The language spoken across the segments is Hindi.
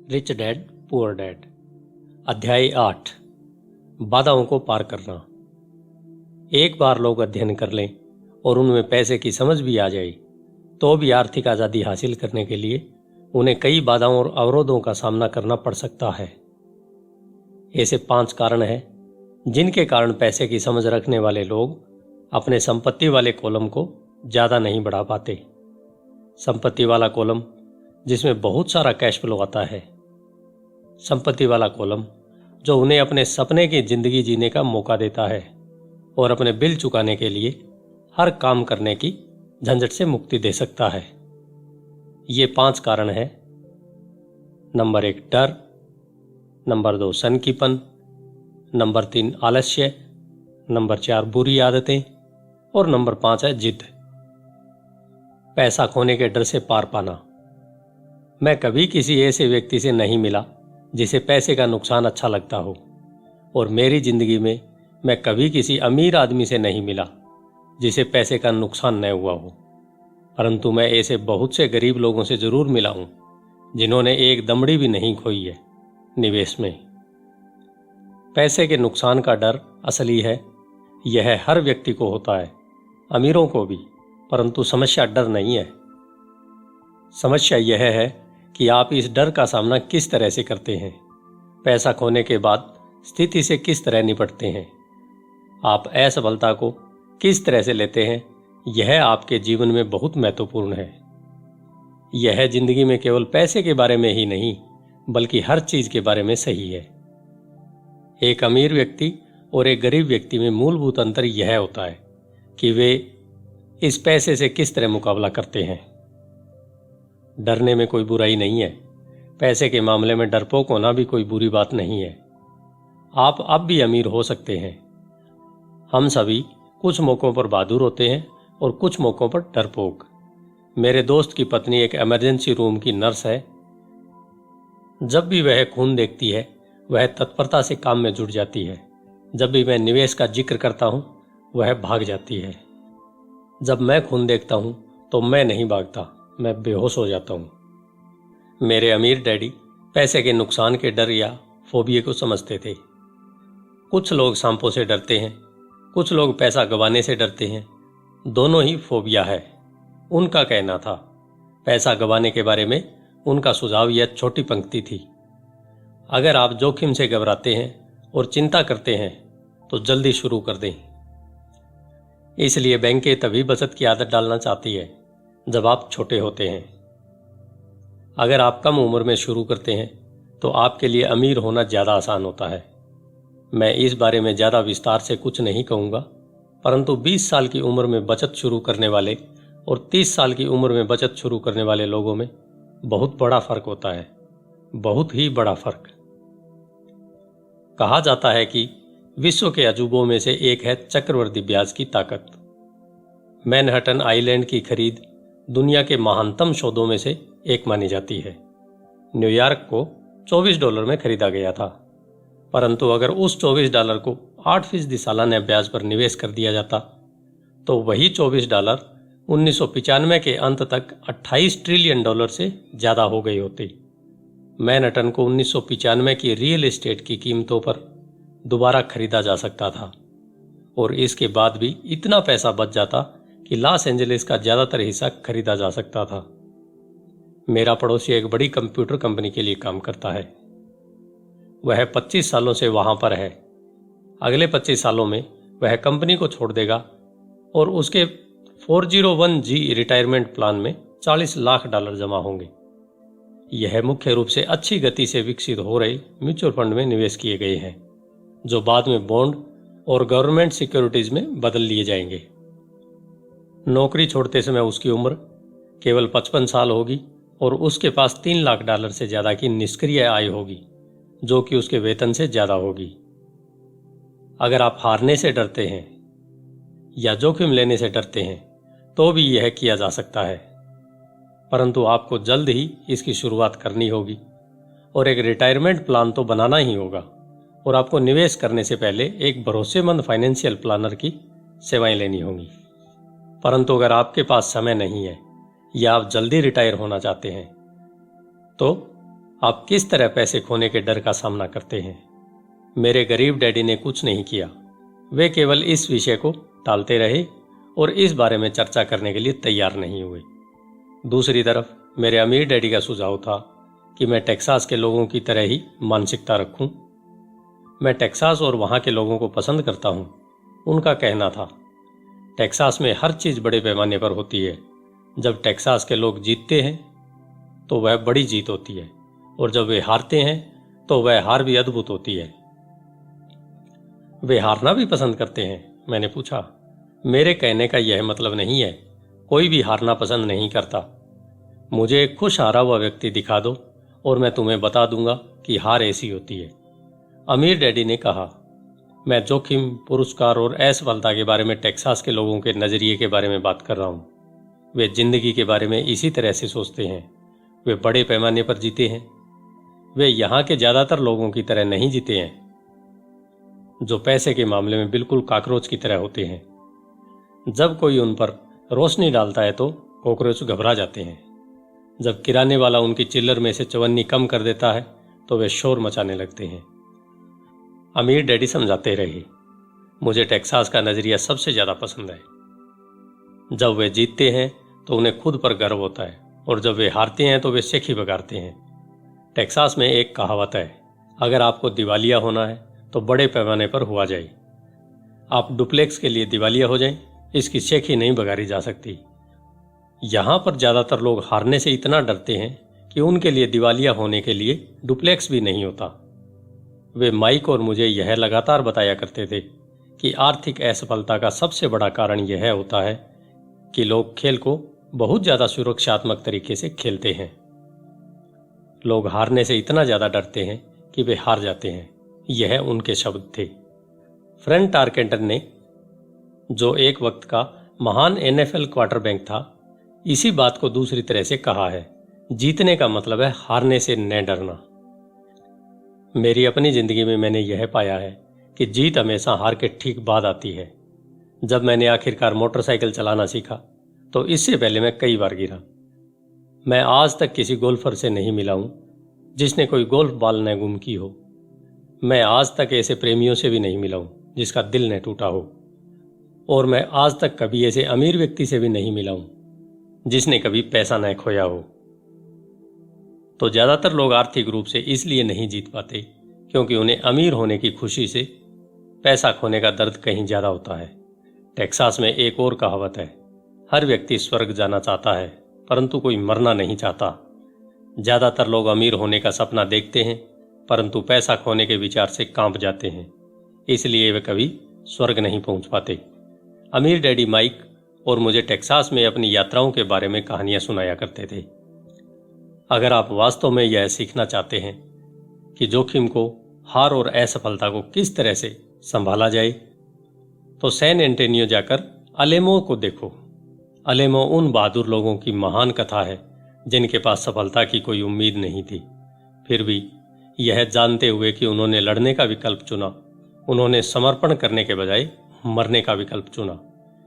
Rich dad poor dad. अध्याय 8। बाधाओं को पार करना। एक बार लोग अध्ययन कर लें और उनमें पैसे की समझ भी आ जाए तो भी आर्थिक आज़ादी हासिल करने के लिए उन्हें कई बाधाओं और अवरोधों का सामना करना पड़ सकता है। ऐसे 5 कारण हैं जिनके कारण पैसे की समझ रखने वाले लोग अपने संपत्ति वाले कॉलम को ज़्यादा नहीं बढ़ा पाते। संपत्ति वाला कॉलम जिसमें बहुत सारा कैश फ्लो आता है। संपत्ति वाला कॉलम जो उन्हें अपने सपने की जिंदगी जीने का मौका देता है और अपने बिल चुकाने के लिए हर काम करने की झंझट से मुक्ति दे सकता है। ये 5 कारण हैं। नंबर 1 डर, नंबर 2 सनकीपन, नंबर 3 आलस्य, नंबर 4 बुरी आदतें और नंबर 5 है जिद। पैसा खोने के डर से पार पाना। मैं कभी किसी ऐसे व्यक्ति से नहीं मिला जिसे पैसे का नुकसान अच्छा लगता हो, और मेरी जिंदगी में मैं कभी किसी अमीर आदमी से नहीं मिला जिसे पैसे का नुकसान न हुआ हो। परंतु मैं ऐसे बहुत से गरीब लोगों से जरूर मिला हूं जिन्होंने एक दमड़ी भी नहीं खोई है निवेश में। पैसे के नुकसान का डर असली है। यह हर व्यक्ति को होता है, अमीरों को भी। परंतु समस्या डर नहीं है। समस्या यह है कि आप इस डर का सामना किस तरह से करते हैं। पैसा खोने के बाद स्थिति से किस तरह निपटते हैं। आप असफलता को किस तरह से लेते हैं, यह आपके जीवन में बहुत महत्वपूर्ण है। यह जिंदगी में केवल पैसे के बारे में ही नहीं बल्कि हर चीज के बारे में सही है। एक अमीर व्यक्ति और एक गरीब व्यक्ति में मूलभूत अंतर यह होता है कि वे इस पैसे से किस तरह मुकाबला करते हैं। डरने में कोई बुराई नहीं है। पैसे के मामले में डरपोक होना भी कोई बुरी बात नहीं है। आप अब भी अमीर हो सकते हैं। हम सभी कुछ मौकों पर बहादुर होते हैं और कुछ मौकों पर डरपोक। मेरे दोस्त की पत्नी एक इमरजेंसी रूम की नर्स है। जब भी वह खून देखती है वह तत्परता से काम में जुट जाती है। जब भी मैं निवेश का जिक्र करता हूं वह भाग जाती है। जब मैं खून देखता हूं तो मैं नहीं भागता, मैं बेहोश हो जाता हूं। मेरे अमीर डैडी पैसे के नुकसान के डर या फोबिया को समझते थे। कुछ लोग सांपों से डरते हैं, कुछ लोग पैसा गंवाने से डरते हैं। दोनों ही फोबिया है। उनका कहना था। पैसा गंवाने के बारे में उनका सुझाव यह छोटी पंक्ति थी। अगर आप जोखिम से घबराते हैं और चिंता करते हैं तो जल्दी शुरू कर दें। इसलिए बैंकें तभी बचत की आदत डालना चाहती है जब आप छोटे होते हैं। अगर आप कम उम्र में शुरू करते हैं तो आपके लिए अमीर होना ज़्यादा आसान होता है। मैं इस बारे में ज़्यादा विस्तार से कुछ नहीं कहूँगा, परंतु 20 साल की उम्र में बचत शुरू करने वाले और 30 साल की उम्र में बचत शुरू करने वाले लोगों में बहुत बड़ा फर्क होता है, बहुत ही बड़ा फर्क। कहा जाता है कि विश्व के अजूबों में से एक है चक्रवृद्धि ब्याज की ताकत। मैनहट्टन आइलैंड की खरीद दुनिया के महानतम सौदों में से एक मानी जाती है। न्यूयॉर्क को $24 में खरीदा गया था, परंतु अगर उस $24 को 8% सालाना ब्याज पर निवेश कर दिया जाता तो वही $24 1995 के अंत तक $28 ट्रिलियन से ज़्यादा हो गए होते। मैनहट्टन को 1995 की रियल एस्टेट की कीमतों पर दोबारा खरीदा जा सकता था और इसके बाद भी इतना पैसा बच जाता कि लॉस एंजलिस का ज़्यादातर हिस्सा खरीदा जा सकता था। मेरा पड़ोसी एक बड़ी कंप्यूटर कंपनी के लिए काम करता है। वह 25 सालों से वहां पर है। अगले 25 सालों में वह कंपनी को छोड़ देगा और उसके 401G रिटायरमेंट प्लान में $40 लाख जमा होंगे। यह मुख्य रूप से अच्छी गति से विकसित हो रहे म्यूचुअल फंड में निवेश किए गए हैं जो बाद में बॉन्ड और गवर्नमेंट सिक्योरिटीज में बदल लिए जाएंगे। नौकरी छोड़ते समय उसकी उम्र केवल 55 साल होगी और उसके पास $3 लाख से ज्यादा की निष्क्रिय आय होगी, जो कि उसके वेतन से ज्यादा होगी। अगर आप हारने से डरते हैं या जोखिम लेने से डरते हैं तो भी यह किया जा सकता है, परंतु आपको जल्द ही इसकी शुरुआत करनी होगी और एक रिटायरमेंट प्लान तो बनाना ही होगा और आपको निवेश करने से पहले एक भरोसेमंद फाइनेंशियल प्लानर की सेवाएं लेनी होंगी। परंतु अगर आपके पास समय नहीं है या आप जल्दी रिटायर होना चाहते हैं तो आप किस तरह पैसे खोने के डर का सामना करते हैं? मेरे गरीब डैडी ने कुछ नहीं किया। वे केवल इस विषय को टालते रहे और इस बारे में चर्चा करने के लिए तैयार नहीं हुए। दूसरी तरफ मेरे अमीर डैडी का सुझाव था कि मैं टेक्सास के लोगों की तरह ही मानसिकता रखूं। मैं टेक्सास और वहां के लोगों को पसंद करता हूं। उनका कहना था, टेक्सास में हर चीज बड़े पैमाने पर होती है। जब टेक्सास के लोग जीतते हैं तो वह बड़ी जीत होती है, और जब वे हारते हैं तो वह हार भी अद्भुत होती है। वे हारना भी पसंद करते हैं? मैंने पूछा। मेरे कहने का यह मतलब नहीं है। कोई भी हारना पसंद नहीं करता। मुझे एक खुश हारा हुआ व्यक्ति दिखा दो और मैं तुम्हें बता दूंगा कि हार ऐसी होती है। अमीर डैडी ने कहा, मैं जोखिम, पुरस्कार और असफलता के बारे में टेक्सास के लोगों के नजरिए के बारे में बात कर रहा हूं। वे जिंदगी के बारे में इसी तरह से सोचते हैं। वे बड़े पैमाने पर जीते हैं। वे यहां के ज्यादातर लोगों की तरह नहीं जीते हैं, जो पैसे के मामले में बिल्कुल कॉकरोच की तरह होते हैं। जब कोई उन पर रोशनी डालता है तो कॉकरोच घबरा जाते हैं। जब किराने वाला उनकी चिल्लर में से चवन्नी कम कर देता है तो वे शोर मचाने लगते हैं। अमीर डैडी समझाते रहे, मुझे टेक्सास का नजरिया सबसे ज्यादा पसंद है। जब वे जीतते हैं तो उन्हें खुद पर गर्व होता है, और जब वे हारते हैं तो वे शेखी बगाड़ते हैं। टेक्सास में एक कहावत है, अगर आपको दिवालिया होना है तो बड़े पैमाने पर हुआ जाए। आप डुप्लेक्स के लिए दिवालिया हो जाएं, इसकी शेखी नहीं बगाड़ी जा सकती। यहां पर ज्यादातर लोग हारने से इतना डरते हैं कि उनके लिए दिवालिया होने के लिए डुप्लेक्स भी नहीं होता। वे माइक और मुझे यह लगातार बताया करते थे कि आर्थिक असफलता का सबसे बड़ा कारण यह होता है कि लोग खेल को बहुत ज्यादा सुरक्षात्मक तरीके से खेलते हैं। लोग हारने से इतना ज्यादा डरते हैं कि वे हार जाते हैं। यह उनके शब्द थे। फ्रैंक टारकेंटर ने, जो एक वक्त का महान NFL क्वार्टरबैक था, इसी बात को दूसरी तरह से कहा है, जीतने का मतलब है हारने से न डरना। मेरी अपनी जिंदगी में मैंने यह पाया है कि जीत हमेशा हार के ठीक बाद आती है। जब मैंने आखिरकार मोटरसाइकिल चलाना सीखा तो इससे पहले मैं कई बार गिरा। मैं आज तक किसी गोल्फर से नहीं मिला हूं जिसने कोई गोल्फ बॉल न गुम की हो। मैं आज तक ऐसे प्रेमियों से भी नहीं मिला हूं जिसका दिल न टूटा हो। और मैं आज तक कभी ऐसे अमीर व्यक्ति से भी नहीं मिला हूं जिसने कभी पैसा न खोया हो। तो ज्यादातर लोग आर्थिक रूप से इसलिए नहीं जीत पाते क्योंकि उन्हें अमीर होने की खुशी से पैसा खोने का दर्द कहीं ज्यादा होता है। टेक्सास में एक और कहावत है, हर व्यक्ति स्वर्ग जाना चाहता है परंतु कोई मरना नहीं चाहता। ज्यादातर लोग अमीर होने का सपना देखते हैं परंतु पैसा खोने के विचार से कांप जाते हैं, इसलिए वे कभी स्वर्ग नहीं पहुंच पाते। अमीर डैडी माइक और मुझे टेक्सास में अपनी यात्राओं के बारे में कहानियां सुनाया करते थे। अगर आप वास्तव में यह सीखना चाहते हैं कि जोखिम को, हार और असफलता को किस तरह से संभाला जाए, तो सैन एंटोनियो जाकर अलेमो को देखो। अलेमो उन बहादुर लोगों की महान कथा है जिनके पास सफलता की कोई उम्मीद नहीं थी, फिर भी यह जानते हुए कि उन्होंने लड़ने का विकल्प चुना, उन्होंने समर्पण करने के बजाय मरने का विकल्प चुना।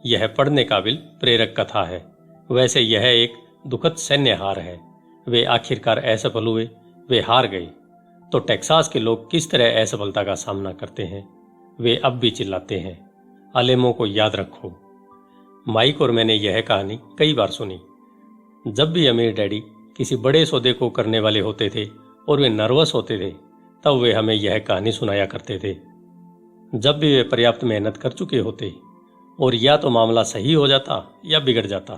यह पढ़ने काबिल प्रेरक कथा है। वैसे यह एक दुखद सैन्य हार है। वे आखिरकार असफल हुए, वे हार गए। तो टेक्सास के लोग किस तरह असफलता का सामना करते हैं, वे अब भी चिल्लाते हैं, अलेमो को याद रखो। माइक और मैंने यह कहानी कई बार सुनी। जब भी अमीर डैडी किसी बड़े सौदे को करने वाले होते थे और वे नर्वस होते थे, तब वे हमें यह कहानी सुनाया करते थे। जब भी वे पर्याप्त मेहनत कर चुके होते और या तो मामला सही हो जाता या बिगड़ जाता,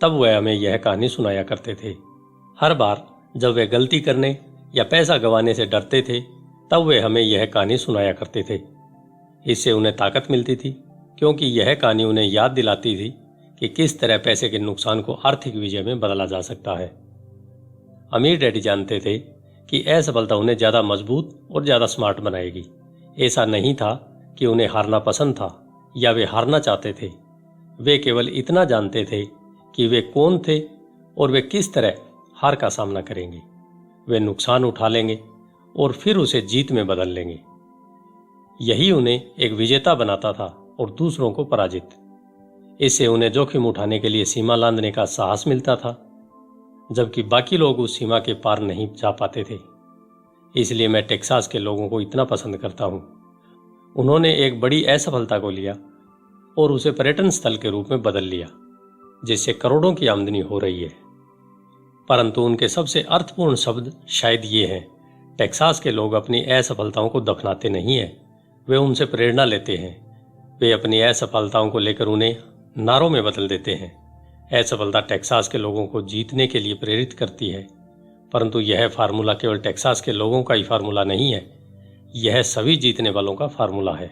तब वह हमें यह कहानी सुनाया करते थे। हर बार जब वे गलती करने या पैसा गंवाने से डरते थे, तब वे हमें यह कहानी सुनाया करते थे। इससे उन्हें ताकत मिलती थी, क्योंकि यह कहानी उन्हें याद दिलाती थी कि किस तरह पैसे के नुकसान को आर्थिक विजय में बदला जा सकता है। अमीर डैडी जानते थे कि असफलता उन्हें ज्यादा मजबूत और ज्यादा स्मार्ट बनाएगी। ऐसा नहीं था कि उन्हें हारना पसंद था या वे हारना चाहते थे। वे केवल इतना जानते थे कि वे कौन थे और वे किस तरह हार का सामना करेंगे। वे नुकसान उठा लेंगे और फिर उसे जीत में बदल लेंगे। यही उन्हें एक विजेता बनाता था और दूसरों को पराजित। इससे उन्हें जोखिम उठाने के लिए सीमा लांघने का साहस मिलता था। जबकि बाकी लोग उस सीमा के पार नहीं जा पाते थे। इसलिए मैं टेक्सास के लोगों को इतना पसंद करता हूँ। उन्होंने एक बड़ी असफलता को लिया और उसे पर्यटन स्थल के रूप में बदल लिया, जिससे करोड़ों की आमदनी हो रही है। परंतु उनके सबसे अर्थपूर्ण शब्द शायद ये हैं, टेक्सास के लोग अपनी असफलताओं को दफनाते नहीं हैं, वे उनसे प्रेरणा लेते हैं। वे अपनी असफलताओं को लेकर उन्हें नारों में बदल देते हैं। असफलता टेक्सास के लोगों को जीतने के लिए प्रेरित करती है, परंतु यह फार्मूला केवल टेक्सास के लोगों का ही फार्मूला नहीं है, यह सभी जीतने वालों का फार्मूला है।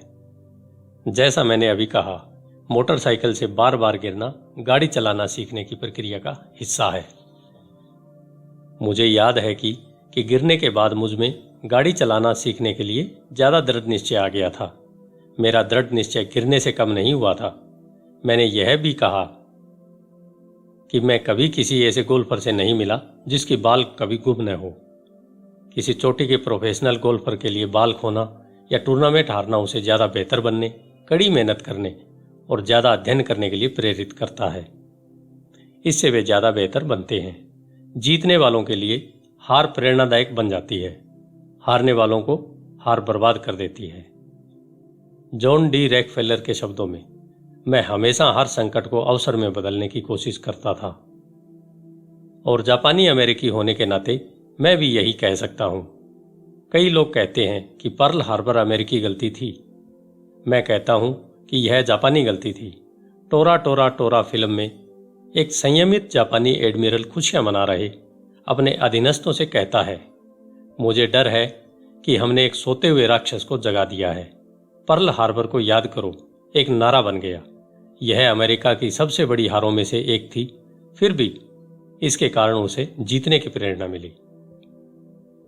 जैसा मैंने अभी कहा, मोटरसाइकिल से बार बार गिरना गाड़ी चलाना सीखने की प्रक्रिया का हिस्सा है। मुझे याद है कि गिरने के बाद मुझ में गाड़ी चलाना सीखने के लिए ज़्यादा दृढ़ निश्चय आ गया था। मेरा दृढ़ निश्चय गिरने से कम नहीं हुआ था। मैंने यह भी कहा कि मैं कभी किसी ऐसे गोल्फर से नहीं मिला जिसकी बाल कभी गुम न हो। किसी चोटी के प्रोफेशनल गोल्फर के लिए बाल खोना या टूर्नामेंट हारना उसे ज़्यादा बेहतर बनने, कड़ी मेहनत करने और ज़्यादा अध्ययन करने के लिए प्रेरित करता है। इससे वे ज़्यादा बेहतर बनते हैं। जीतने वालों के लिए हार प्रेरणादायक बन जाती है, हारने वालों को हार बर्बाद कर देती है। जॉन डी रॉकफेलर के शब्दों में, मैं हमेशा हर संकट को अवसर में बदलने की कोशिश करता था। और जापानी अमेरिकी होने के नाते मैं भी यही कह सकता हूं। कई लोग कहते हैं कि पर्ल हार्बर अमेरिकी गलती थी। मैं कहता हूं कि यह जापानी गलती थी। टोरा टोरा टोरा फिल्म में एक संयमित जापानी एडमिरल खुशियां मना रहे अपने अधीनस्थों से कहता है, मुझे डर है कि हमने एक सोते हुए राक्षस को जगा दिया है। पर्ल हार्बर को याद करो एक नारा बन गया। यह अमेरिका की सबसे बड़ी हारों में से एक थी, फिर भी इसके कारण उसे जीतने की प्रेरणा मिली।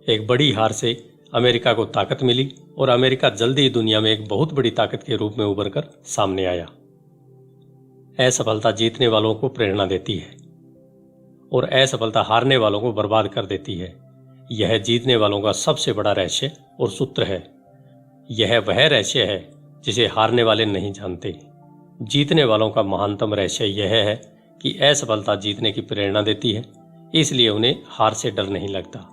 एक बड़ी हार से अमेरिका को ताकत मिली और अमेरिका जल्दी ही दुनिया में एक बहुत बड़ी ताकत के रूप में उभर कर सामने आया। असफलता जीतने वालों को प्रेरणा देती है और असफलता हारने वालों को बर्बाद कर देती है। यह जीतने वालों का सबसे बड़ा रहस्य और सूत्र है। यह वह रहस्य है जिसे हारने वाले नहीं जानते। जीतने वालों का महानतम रहस्य यह है कि असफलता जीतने की प्रेरणा देती है, इसलिए उन्हें हार से डर नहीं लगता।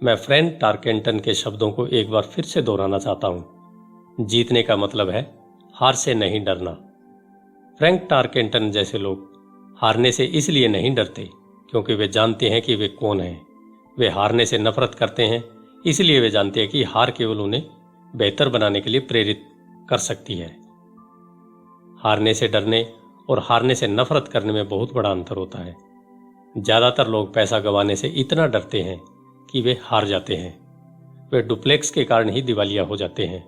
मैं फ्रैंक टारकेंटन के शब्दों को एक बार फिर से दोहराना चाहता हूं। जीतने का मतलब है हार से नहीं डरना। फ्रैंक टारकेंटन जैसे लोग हारने से इसलिए नहीं डरते क्योंकि वे जानते हैं कि वे कौन हैं। वे हारने से नफरत करते हैं इसलिए वे जानते हैं कि हार केवल उन्हें बेहतर बनाने के लिए प्रेरित कर सकती है। हारने से डरने और हारने से नफरत करने में बहुत बड़ा अंतर होता है। ज़्यादातर लोग पैसा गंवाने से इतना डरते हैं कि वे हार जाते हैं। वे डुप्लेक्स के कारण ही दिवालिया हो जाते हैं।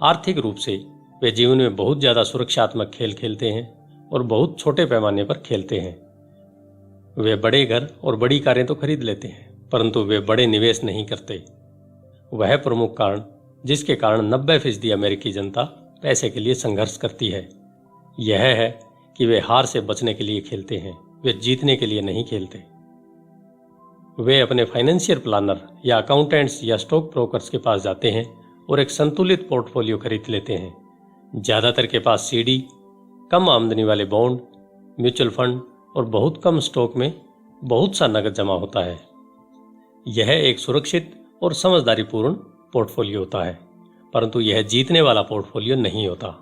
आर्थिक रूप से वे जीवन में बहुत ज़्यादा सुरक्षात्मक खेल खेलते हैं और बहुत छोटे पैमाने पर खेलते हैं। वे बड़े घर और बड़ी कारें तो खरीद लेते हैं, परंतु वे बड़े निवेश नहीं करते। वह प्रमुख कारण जिसके कारण 90% अमेरिकी जनता पैसे के लिए संघर्ष करती है यह है कि वे हार से बचने के लिए खेलते हैं, वे जीतने के लिए नहीं खेलते। वे अपने फाइनेंशियल प्लानर या अकाउंटेंट्स या स्टॉक ब्रोकर्स के पास जाते हैं और एक संतुलित पोर्टफोलियो खरीद लेते हैं। ज़्यादातर के पास सीडी, कम आमदनी वाले बॉन्ड, म्यूचुअल फंड और बहुत कम स्टॉक में बहुत सा नकद जमा होता है। यह एक सुरक्षित और समझदारीपूर्ण पोर्टफोलियो होता है, परंतु यह जीतने वाला पोर्टफोलियो नहीं होता।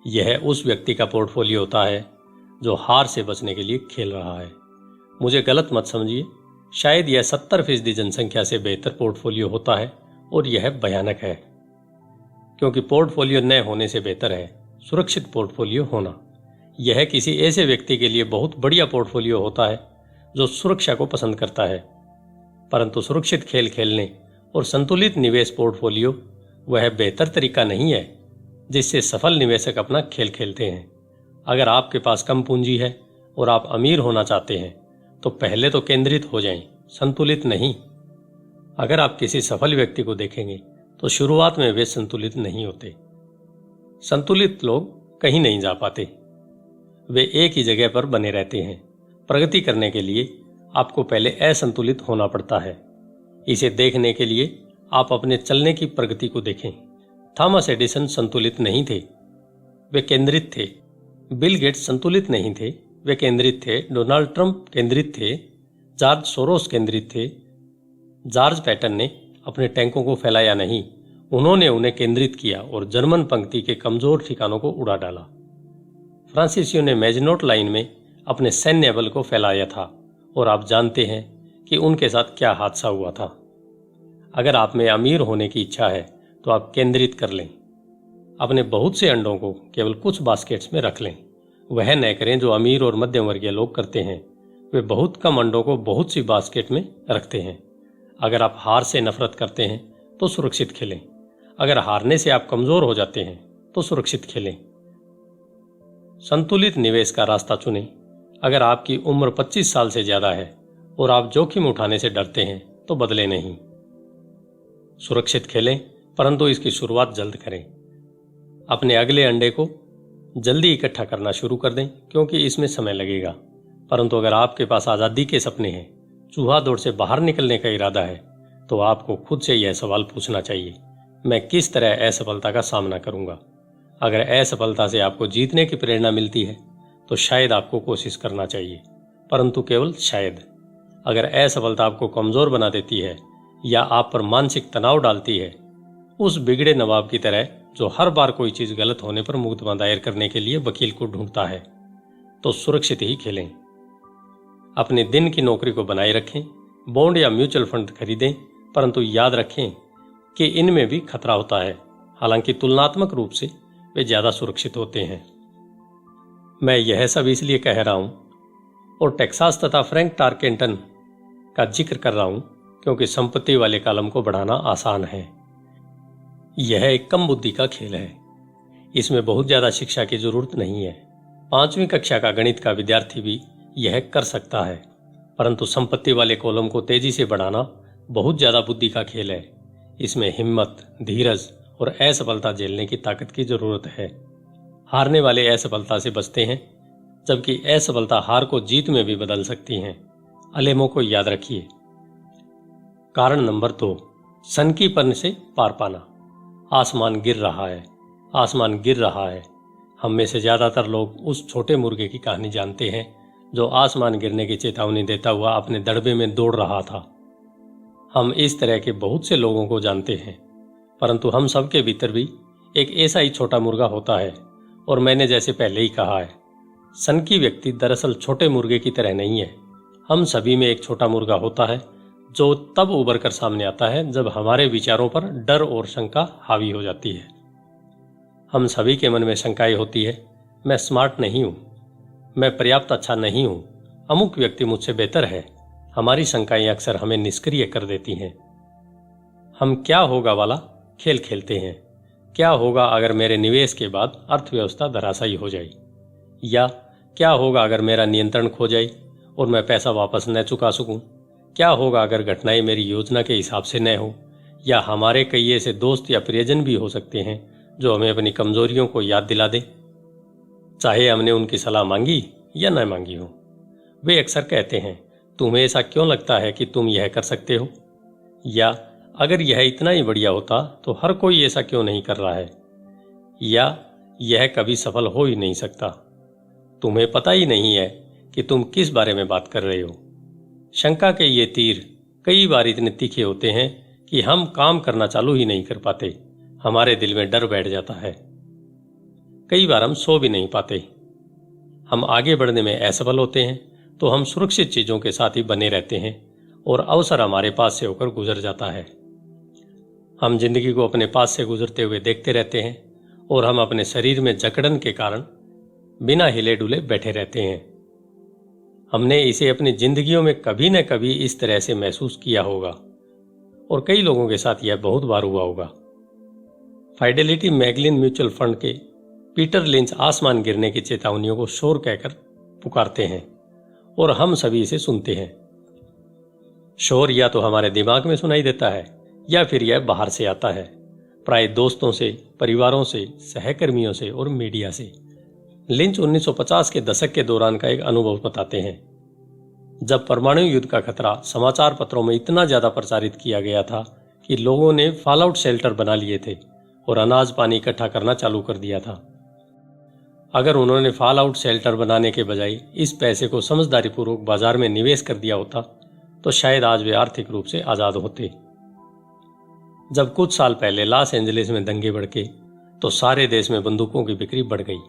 यह उस व्यक्ति का पोर्टफोलियो होता है जो हार से बचने के लिए खेल रहा है। मुझे गलत मत समझिए, शायद यह 70% जनसंख्या से बेहतर पोर्टफोलियो होता है और यह भयानक है, क्योंकि पोर्टफोलियो न होने से बेहतर है सुरक्षित पोर्टफोलियो होना। यह किसी ऐसे व्यक्ति के लिए बहुत बढ़िया पोर्टफोलियो होता है जो सुरक्षा को पसंद करता है, परंतु सुरक्षित खेल खेलने और संतुलित निवेश पोर्टफोलियो वह बेहतर तरीका नहीं है जिससे सफल निवेशक अपना खेल खेलते हैं। अगर आपके पास कम पूंजी है और आप अमीर होना चाहते हैं तो पहले तो केंद्रित हो जाएं, संतुलित नहीं। अगर आप किसी सफल व्यक्ति को देखेंगे तो शुरुआत में वे संतुलित नहीं होते। संतुलित लोग कहीं नहीं जा पाते, वे एक ही जगह पर बने रहते हैं। प्रगति करने के लिए आपको पहले असंतुलित होना पड़ता है। इसे देखने के लिए आप अपने चलने की प्रगति को देखें। थॉमस एडिसन संतुलित नहीं थे, वे केंद्रित थे। बिल गेट्स संतुलित नहीं थे, वे केंद्रित थे, डोनाल्ड ट्रंप केंद्रित थे, जॉर्ज सोरोस केंद्रित थे। जॉर्ज पैटन ने अपने टैंकों को फैलाया नहीं, उन्होंने उन्हें केंद्रित किया और जर्मन पंक्ति के कमजोर ठिकानों को उड़ा डाला। फ्रांसीसियों ने मेजनोट लाइन में अपने सैन्य बल को फैलाया था और आप जानते हैं कि उनके साथ क्या हादसा हुआ था। अगर आप में अमीर होने की इच्छा है तो आप केंद्रित कर लें। अपने बहुत से अंडों को केवल कुछ बास्केट्स में रख लें। वह न करें जो अमीर और मध्यम वर्गीय लोग करते हैं, वे बहुत कम अंडों को बहुत सी बास्केट में रखते हैं। अगर आप हार से नफरत करते हैं तो सुरक्षित खेलें। अगर हारने से आप कमजोर हो जाते हैं तो सुरक्षित खेलें। संतुलित निवेश का रास्ता चुनें। अगर आपकी उम्र 25 साल से ज्यादा है और आप जोखिम उठाने से डरते हैं तो बदले नहीं। सुरक्षित खेलें, परंतु इसकी शुरुआत जल्द करें। अपने अगले अंडे को जल्दी इकट्ठा करना शुरू कर दें, क्योंकि इसमें समय लगेगा। परंतु अगर आपके पास आज़ादी के सपने हैं, चूहा दौड़ से बाहर निकलने का इरादा है, तो आपको खुद से यह सवाल पूछना चाहिए, मैं किस तरह असफलता का सामना करूंगा। अगर असफलता से आपको जीतने की प्रेरणा मिलती है तो शायद आपको कोशिश करना चाहिए, परंतु केवल शायद। अगर असफलता आपको कमजोर बना देती है या आप पर मानसिक तनाव डालती है, उस बिगड़े नवाब की तरह जो हर बार कोई चीज गलत होने पर मुकदमा दायर करने के लिए वकील को ढूंढता है, तो सुरक्षित ही खेलें। अपने दिन की नौकरी को बनाए रखें, बॉन्ड या म्यूचुअल फंड खरीदें, परंतु याद रखें कि इनमें भी खतरा होता है, हालांकि तुलनात्मक रूप से वे ज्यादा सुरक्षित होते हैं। मैं यह सब इसलिए कह रहा हूं और टेक्सास तथा फ्रैंक टारकेंटन का जिक्र कर रहा हूं क्योंकि संपत्ति वाले कॉलम को बढ़ाना आसान है। यह एक कम बुद्धि का खेल है। इसमें बहुत ज्यादा शिक्षा की जरूरत नहीं है। 5वीं कक्षा का गणित का विद्यार्थी भी यह कर सकता है, परंतु संपत्ति वाले कॉलम को तेजी से बढ़ाना बहुत ज्यादा बुद्धि का खेल है। इसमें हिम्मत, धीरज और असफलता झेलने की ताकत की जरूरत है। हारने वाले असफलता से बचते हैं, जबकि असफलता हार को जीत में भी बदल सकती हैं। अलेमो को याद रखिए। कारण नंबर 2, सनकीपन से पार पाना। आसमान गिर रहा है, आसमान गिर रहा है। हम में से ज्यादातर लोग उस छोटे मुर्गे की कहानी जानते हैं जो आसमान गिरने की चेतावनी देता हुआ अपने दड़बे में दौड़ रहा था। हम इस तरह के बहुत से लोगों को जानते हैं, परंतु हम सबके भीतर भी एक ऐसा ही छोटा मुर्गा होता है। और मैंने जैसे पहले ही कहा है, सनकी व्यक्ति दरअसल छोटे मुर्गे की तरह नहीं है। हम सभी में एक छोटा मुर्गा होता है जो तब उभर कर सामने आता है जब हमारे विचारों पर डर और शंका हावी हो जाती है। हम सभी के मन में शंकाएं होती है, मैं स्मार्ट नहीं हूं, मैं पर्याप्त अच्छा नहीं हूं, अमुक व्यक्ति मुझसे बेहतर है। हमारी शंकाएं अक्सर हमें निष्क्रिय कर देती हैं। हम क्या होगा वाला खेल खेलते हैं। क्या होगा अगर मेरे निवेश के बाद अर्थव्यवस्था धराशायी हो जाए, या क्या होगा अगर मेरा नियंत्रण खो जाए और मैं पैसा वापस न चुका सकूं। क्या होगा अगर घटनाएं मेरी योजना के हिसाब से न हो, या हमारे कई ऐसे दोस्त या प्रियजन भी हो सकते हैं जो हमें अपनी कमजोरियों को याद दिला दें, चाहे हमने उनकी सलाह मांगी या न मांगी हो। वे अक्सर कहते हैं, तुम्हें ऐसा क्यों लगता है कि तुम यह कर सकते हो, या अगर यह इतना ही बढ़िया होता तो हर कोई ऐसा क्यों नहीं कर रहा है, या यह कभी सफल हो ही नहीं सकता। तुम्हें पता ही नहीं है कि तुम किस बारे में बात कर रहे हो। शंका के ये तीर कई बार इतने तीखे होते हैं कि हम काम करना चालू ही नहीं कर पाते। हमारे दिल में डर बैठ जाता है। कई बार हम सो भी नहीं पाते। हम आगे बढ़ने में असफल होते हैं तो हम सुरक्षित चीजों के साथ ही बने रहते हैं और अवसर हमारे पास से होकर गुजर जाता है। हम जिंदगी को अपने पास से गुजरते हुए देखते रहते हैं और हम अपने शरीर में जकड़न के कारण बिना हिले डुले बैठे रहते हैं। हमने इसे अपनी जिंदगियों में कभी न कभी इस तरह से महसूस किया होगा और कई लोगों के साथ यह बहुत बार हुआ होगा। फाइडेलिटी मैगलिन म्यूचुअल फंड के पीटर लिंच आसमान गिरने की चेतावनियों को शोर कहकर पुकारते हैं और हम सभी इसे सुनते हैं। शोर या तो हमारे दिमाग में सुनाई देता है या फिर यह बाहर से आता है, प्राय दोस्तों से, परिवारों से, सहकर्मियों से और मीडिया से। लिंच 1950 के दशक के दौरान का एक अनुभव बताते हैं, जब परमाणु युद्ध का खतरा समाचार पत्रों में इतना ज्यादा प्रचारित किया गया था कि लोगों ने फॉलआउट शेल्टर बना लिए थे और अनाज पानी इकट्ठा करना चालू कर दिया था। अगर उन्होंने फॉल आउट शेल्टर बनाने के बजाय इस पैसे को समझदारीपूर्वक बाजार में निवेश कर दिया होता तो शायद आज वे आर्थिक रूप से आज़ाद होते। जब कुछ साल पहले लॉस एंजलिस में दंगे भड़के तो सारे देश में बंदूकों की बिक्री बढ़ गई।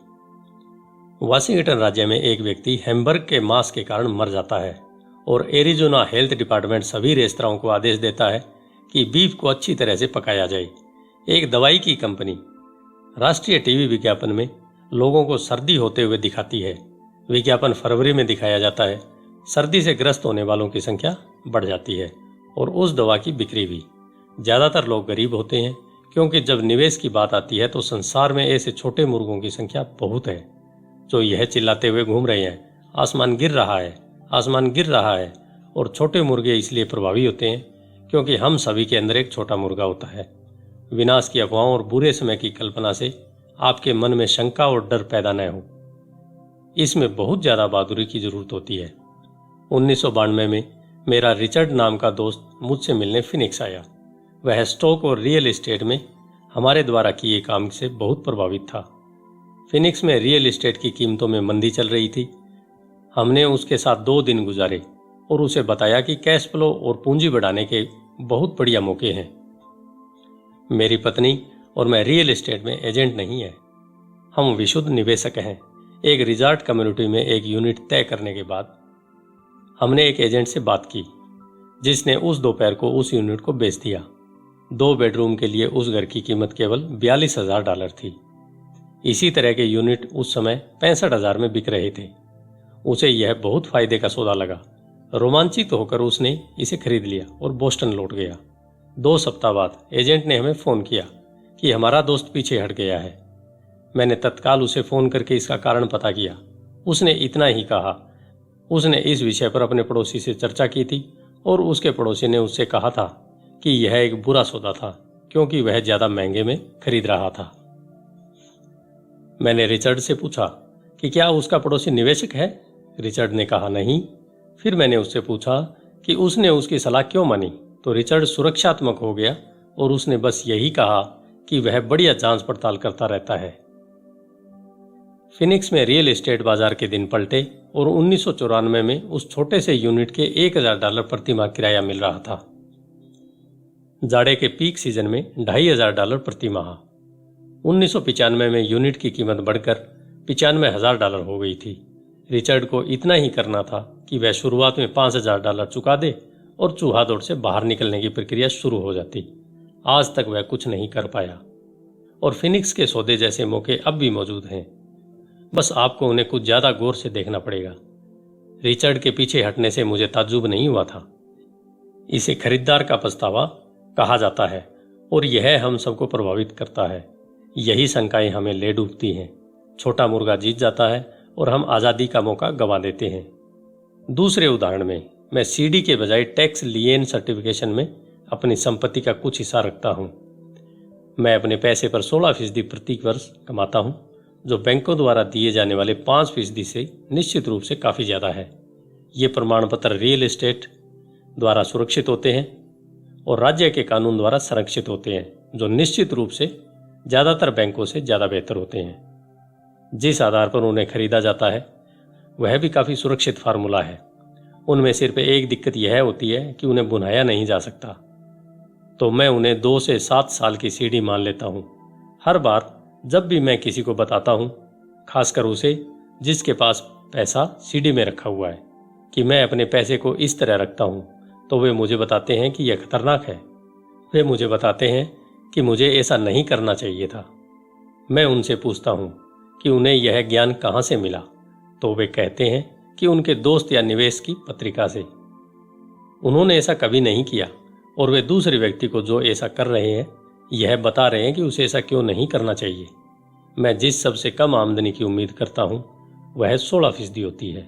वाशिंगटन राज्य में एक व्यक्ति हैमबर्ग के मांस के कारण मर जाता है और एरिजोना हेल्थ डिपार्टमेंट सभी रेस्तराओं को आदेश देता है कि बीफ को अच्छी तरह से पकाया जाए। एक दवाई की कंपनी राष्ट्रीय टीवी विज्ञापन में लोगों को सर्दी होते हुए दिखाती है। विज्ञापन फरवरी में दिखाया जाता है। सर्दी से ग्रस्त होने वालों की संख्या बढ़ जाती है और उस दवा की बिक्री भी। ज़्यादातर लोग गरीब होते हैं क्योंकि जब निवेश की बात आती है तो संसार में ऐसे छोटे मुर्गों की संख्या बहुत है जो यह चिल्लाते हुए घूम रहे हैं, आसमान गिर रहा है, आसमान गिर रहा है। और छोटे मुर्गे इसलिए प्रभावी होते हैं क्योंकि हम सभी के अंदर एक छोटा मुर्गा होता है। विनाश की अफवाहों और बुरे समय की कल्पना से आपके मन में शंका और डर पैदा न हो। इसमें बहुत ज़्यादा बहादुरी की जरूरत होती है। 1992 में मेरा रिचर्ड नाम का दोस्त मुझसे मिलने फिनिक्स आया। वह स्टॉक और रियल एस्टेट में हमारे द्वारा किए काम से बहुत प्रभावित था। फिनिक्स में रियल एस्टेट की कीमतों में मंदी चल रही थी। हमने उसके साथ 2 दिन गुजारे और उसे बताया कि कैश फ्लो और पूंजी बढ़ाने के बहुत बढ़िया मौके हैं। मेरी पत्नी और मैं रियल एस्टेट में एजेंट नहीं है, हम विशुद्ध निवेशक हैं। एक रिजॉर्ट कम्युनिटी में एक यूनिट तय करने के बाद हमने एक एजेंट से बात की जिसने उस दोपहर को उस यूनिट को बेच दिया। 2 बेडरूम के लिए उस घर की कीमत केवल $42,000 थी। इसी तरह के यूनिट उस समय 65,000 में बिक रहे थे। उसे यह बहुत फायदे का सौदा लगा। रोमांचित होकर उसने इसे खरीद लिया और बोस्टन लौट गया। 2 सप्ताह बाद एजेंट ने हमें फ़ोन किया कि हमारा दोस्त पीछे हट गया है। मैंने तत्काल उसे फ़ोन करके इसका कारण पता किया। उसने इतना ही कहा। उसने इस विषय पर अपने पड़ोसी से चर्चा की थी और उसके पड़ोसी ने उससे कहा था कि यह एक बुरा सौदा था क्योंकि वह ज़्यादा महंगे में खरीद रहा था। मैंने रिचर्ड से पूछा कि क्या उसका पड़ोसी निवेशक है। रिचर्ड ने कहा नहीं। फिर मैंने उससे पूछा कि उसने उसकी सलाह क्यों मानी, तो रिचर्ड सुरक्षात्मक हो गया और उसने बस यही कहा कि वह बढ़िया जांच पड़ताल करता रहता है। फिनिक्स में रियल एस्टेट बाजार के दिन पलटे और 1994 में उस छोटे से यूनिट के $1,000 प्रति माह किराया मिल रहा था। जाड़े के पीक सीजन में $2,500 प्रति माह। 1995 में यूनिट की कीमत बढ़कर $95,000 हो गई थी। रिचर्ड को इतना ही करना था कि वह शुरुआत में $5,000 चुका दे और चूहा दौड़ से बाहर निकलने की प्रक्रिया शुरू हो जाती। आज तक वह कुछ नहीं कर पाया और फिनिक्स के सौदे जैसे मौके अब भी मौजूद हैं। बस आपको उन्हें कुछ ज़्यादा गौर से देखना पड़ेगा। रिचर्ड के पीछे हटने से मुझे ताज्जुब नहीं हुआ था। इसे खरीदार का पछतावा कहा जाता है और यह हम सबको प्रभावित करता है। यही शंकाएं हमें ले डूबती हैं। छोटा मुर्गा जीत जाता है और हम आज़ादी का मौका गंवा देते हैं। दूसरे उदाहरण में मैं सीडी के बजाय टैक्स लिएन सर्टिफिकेशन में अपनी संपत्ति का कुछ हिस्सा रखता हूं। मैं अपने पैसे पर 16% प्रति वर्ष कमाता हूं, जो बैंकों द्वारा दिए जाने वाले 5% से निश्चित रूप से काफ़ी ज़्यादा है। ये प्रमाण पत्र रियल एस्टेट द्वारा सुरक्षित होते हैं और राज्य के कानून द्वारा संरक्षित होते हैं, जो निश्चित रूप से ज़्यादातर बैंकों से ज़्यादा बेहतर होते हैं। जिस आधार पर उन्हें खरीदा जाता है वह भी काफ़ी सुरक्षित फार्मूला है। उनमें सिर्फ एक दिक्कत यह होती है कि उन्हें बुनाया नहीं जा सकता, तो मैं उन्हें 2 से 7 साल की सीडी मान लेता हूँ। हर बार जब भी मैं किसी को बताता हूँ, खासकर उसे जिसके पास पैसा सीडी में रखा हुआ है, कि मैं अपने पैसे को इस तरह रखता हूँ, तो वे मुझे बताते हैं कि यह खतरनाक है। वे मुझे बताते हैं कि मुझे ऐसा नहीं करना चाहिए था। मैं उनसे पूछता हूँ कि उन्हें यह ज्ञान कहाँ से मिला, तो वे कहते हैं कि उनके दोस्त या निवेश की पत्रिका से। उन्होंने ऐसा कभी नहीं किया और वे दूसरे व्यक्ति को जो ऐसा कर रहे हैं यह बता रहे हैं कि उसे ऐसा क्यों नहीं करना चाहिए। मैं जिस सबसे कम आमदनी की उम्मीद करता हूँ वह 16% होती है,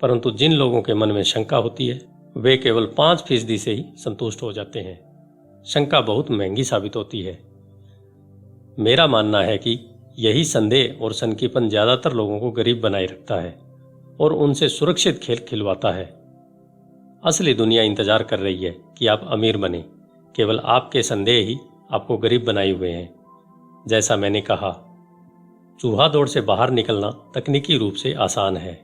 परंतु जिन लोगों के मन में शंका होती है वे केवल 5% से ही संतुष्ट हो जाते हैं। शंका बहुत महंगी साबित होती है। मेरा मानना है कि यही संदेह और सनकीपन ज्यादातर लोगों को गरीब बनाए रखता है और उनसे सुरक्षित खेल खिलवाता है। असली दुनिया इंतजार कर रही है कि आप अमीर बने। केवल आपके संदेह ही आपको गरीब बनाए हुए हैं। जैसा मैंने कहा, चूहा दौड़ से बाहर निकलना तकनीकी रूप से आसान है।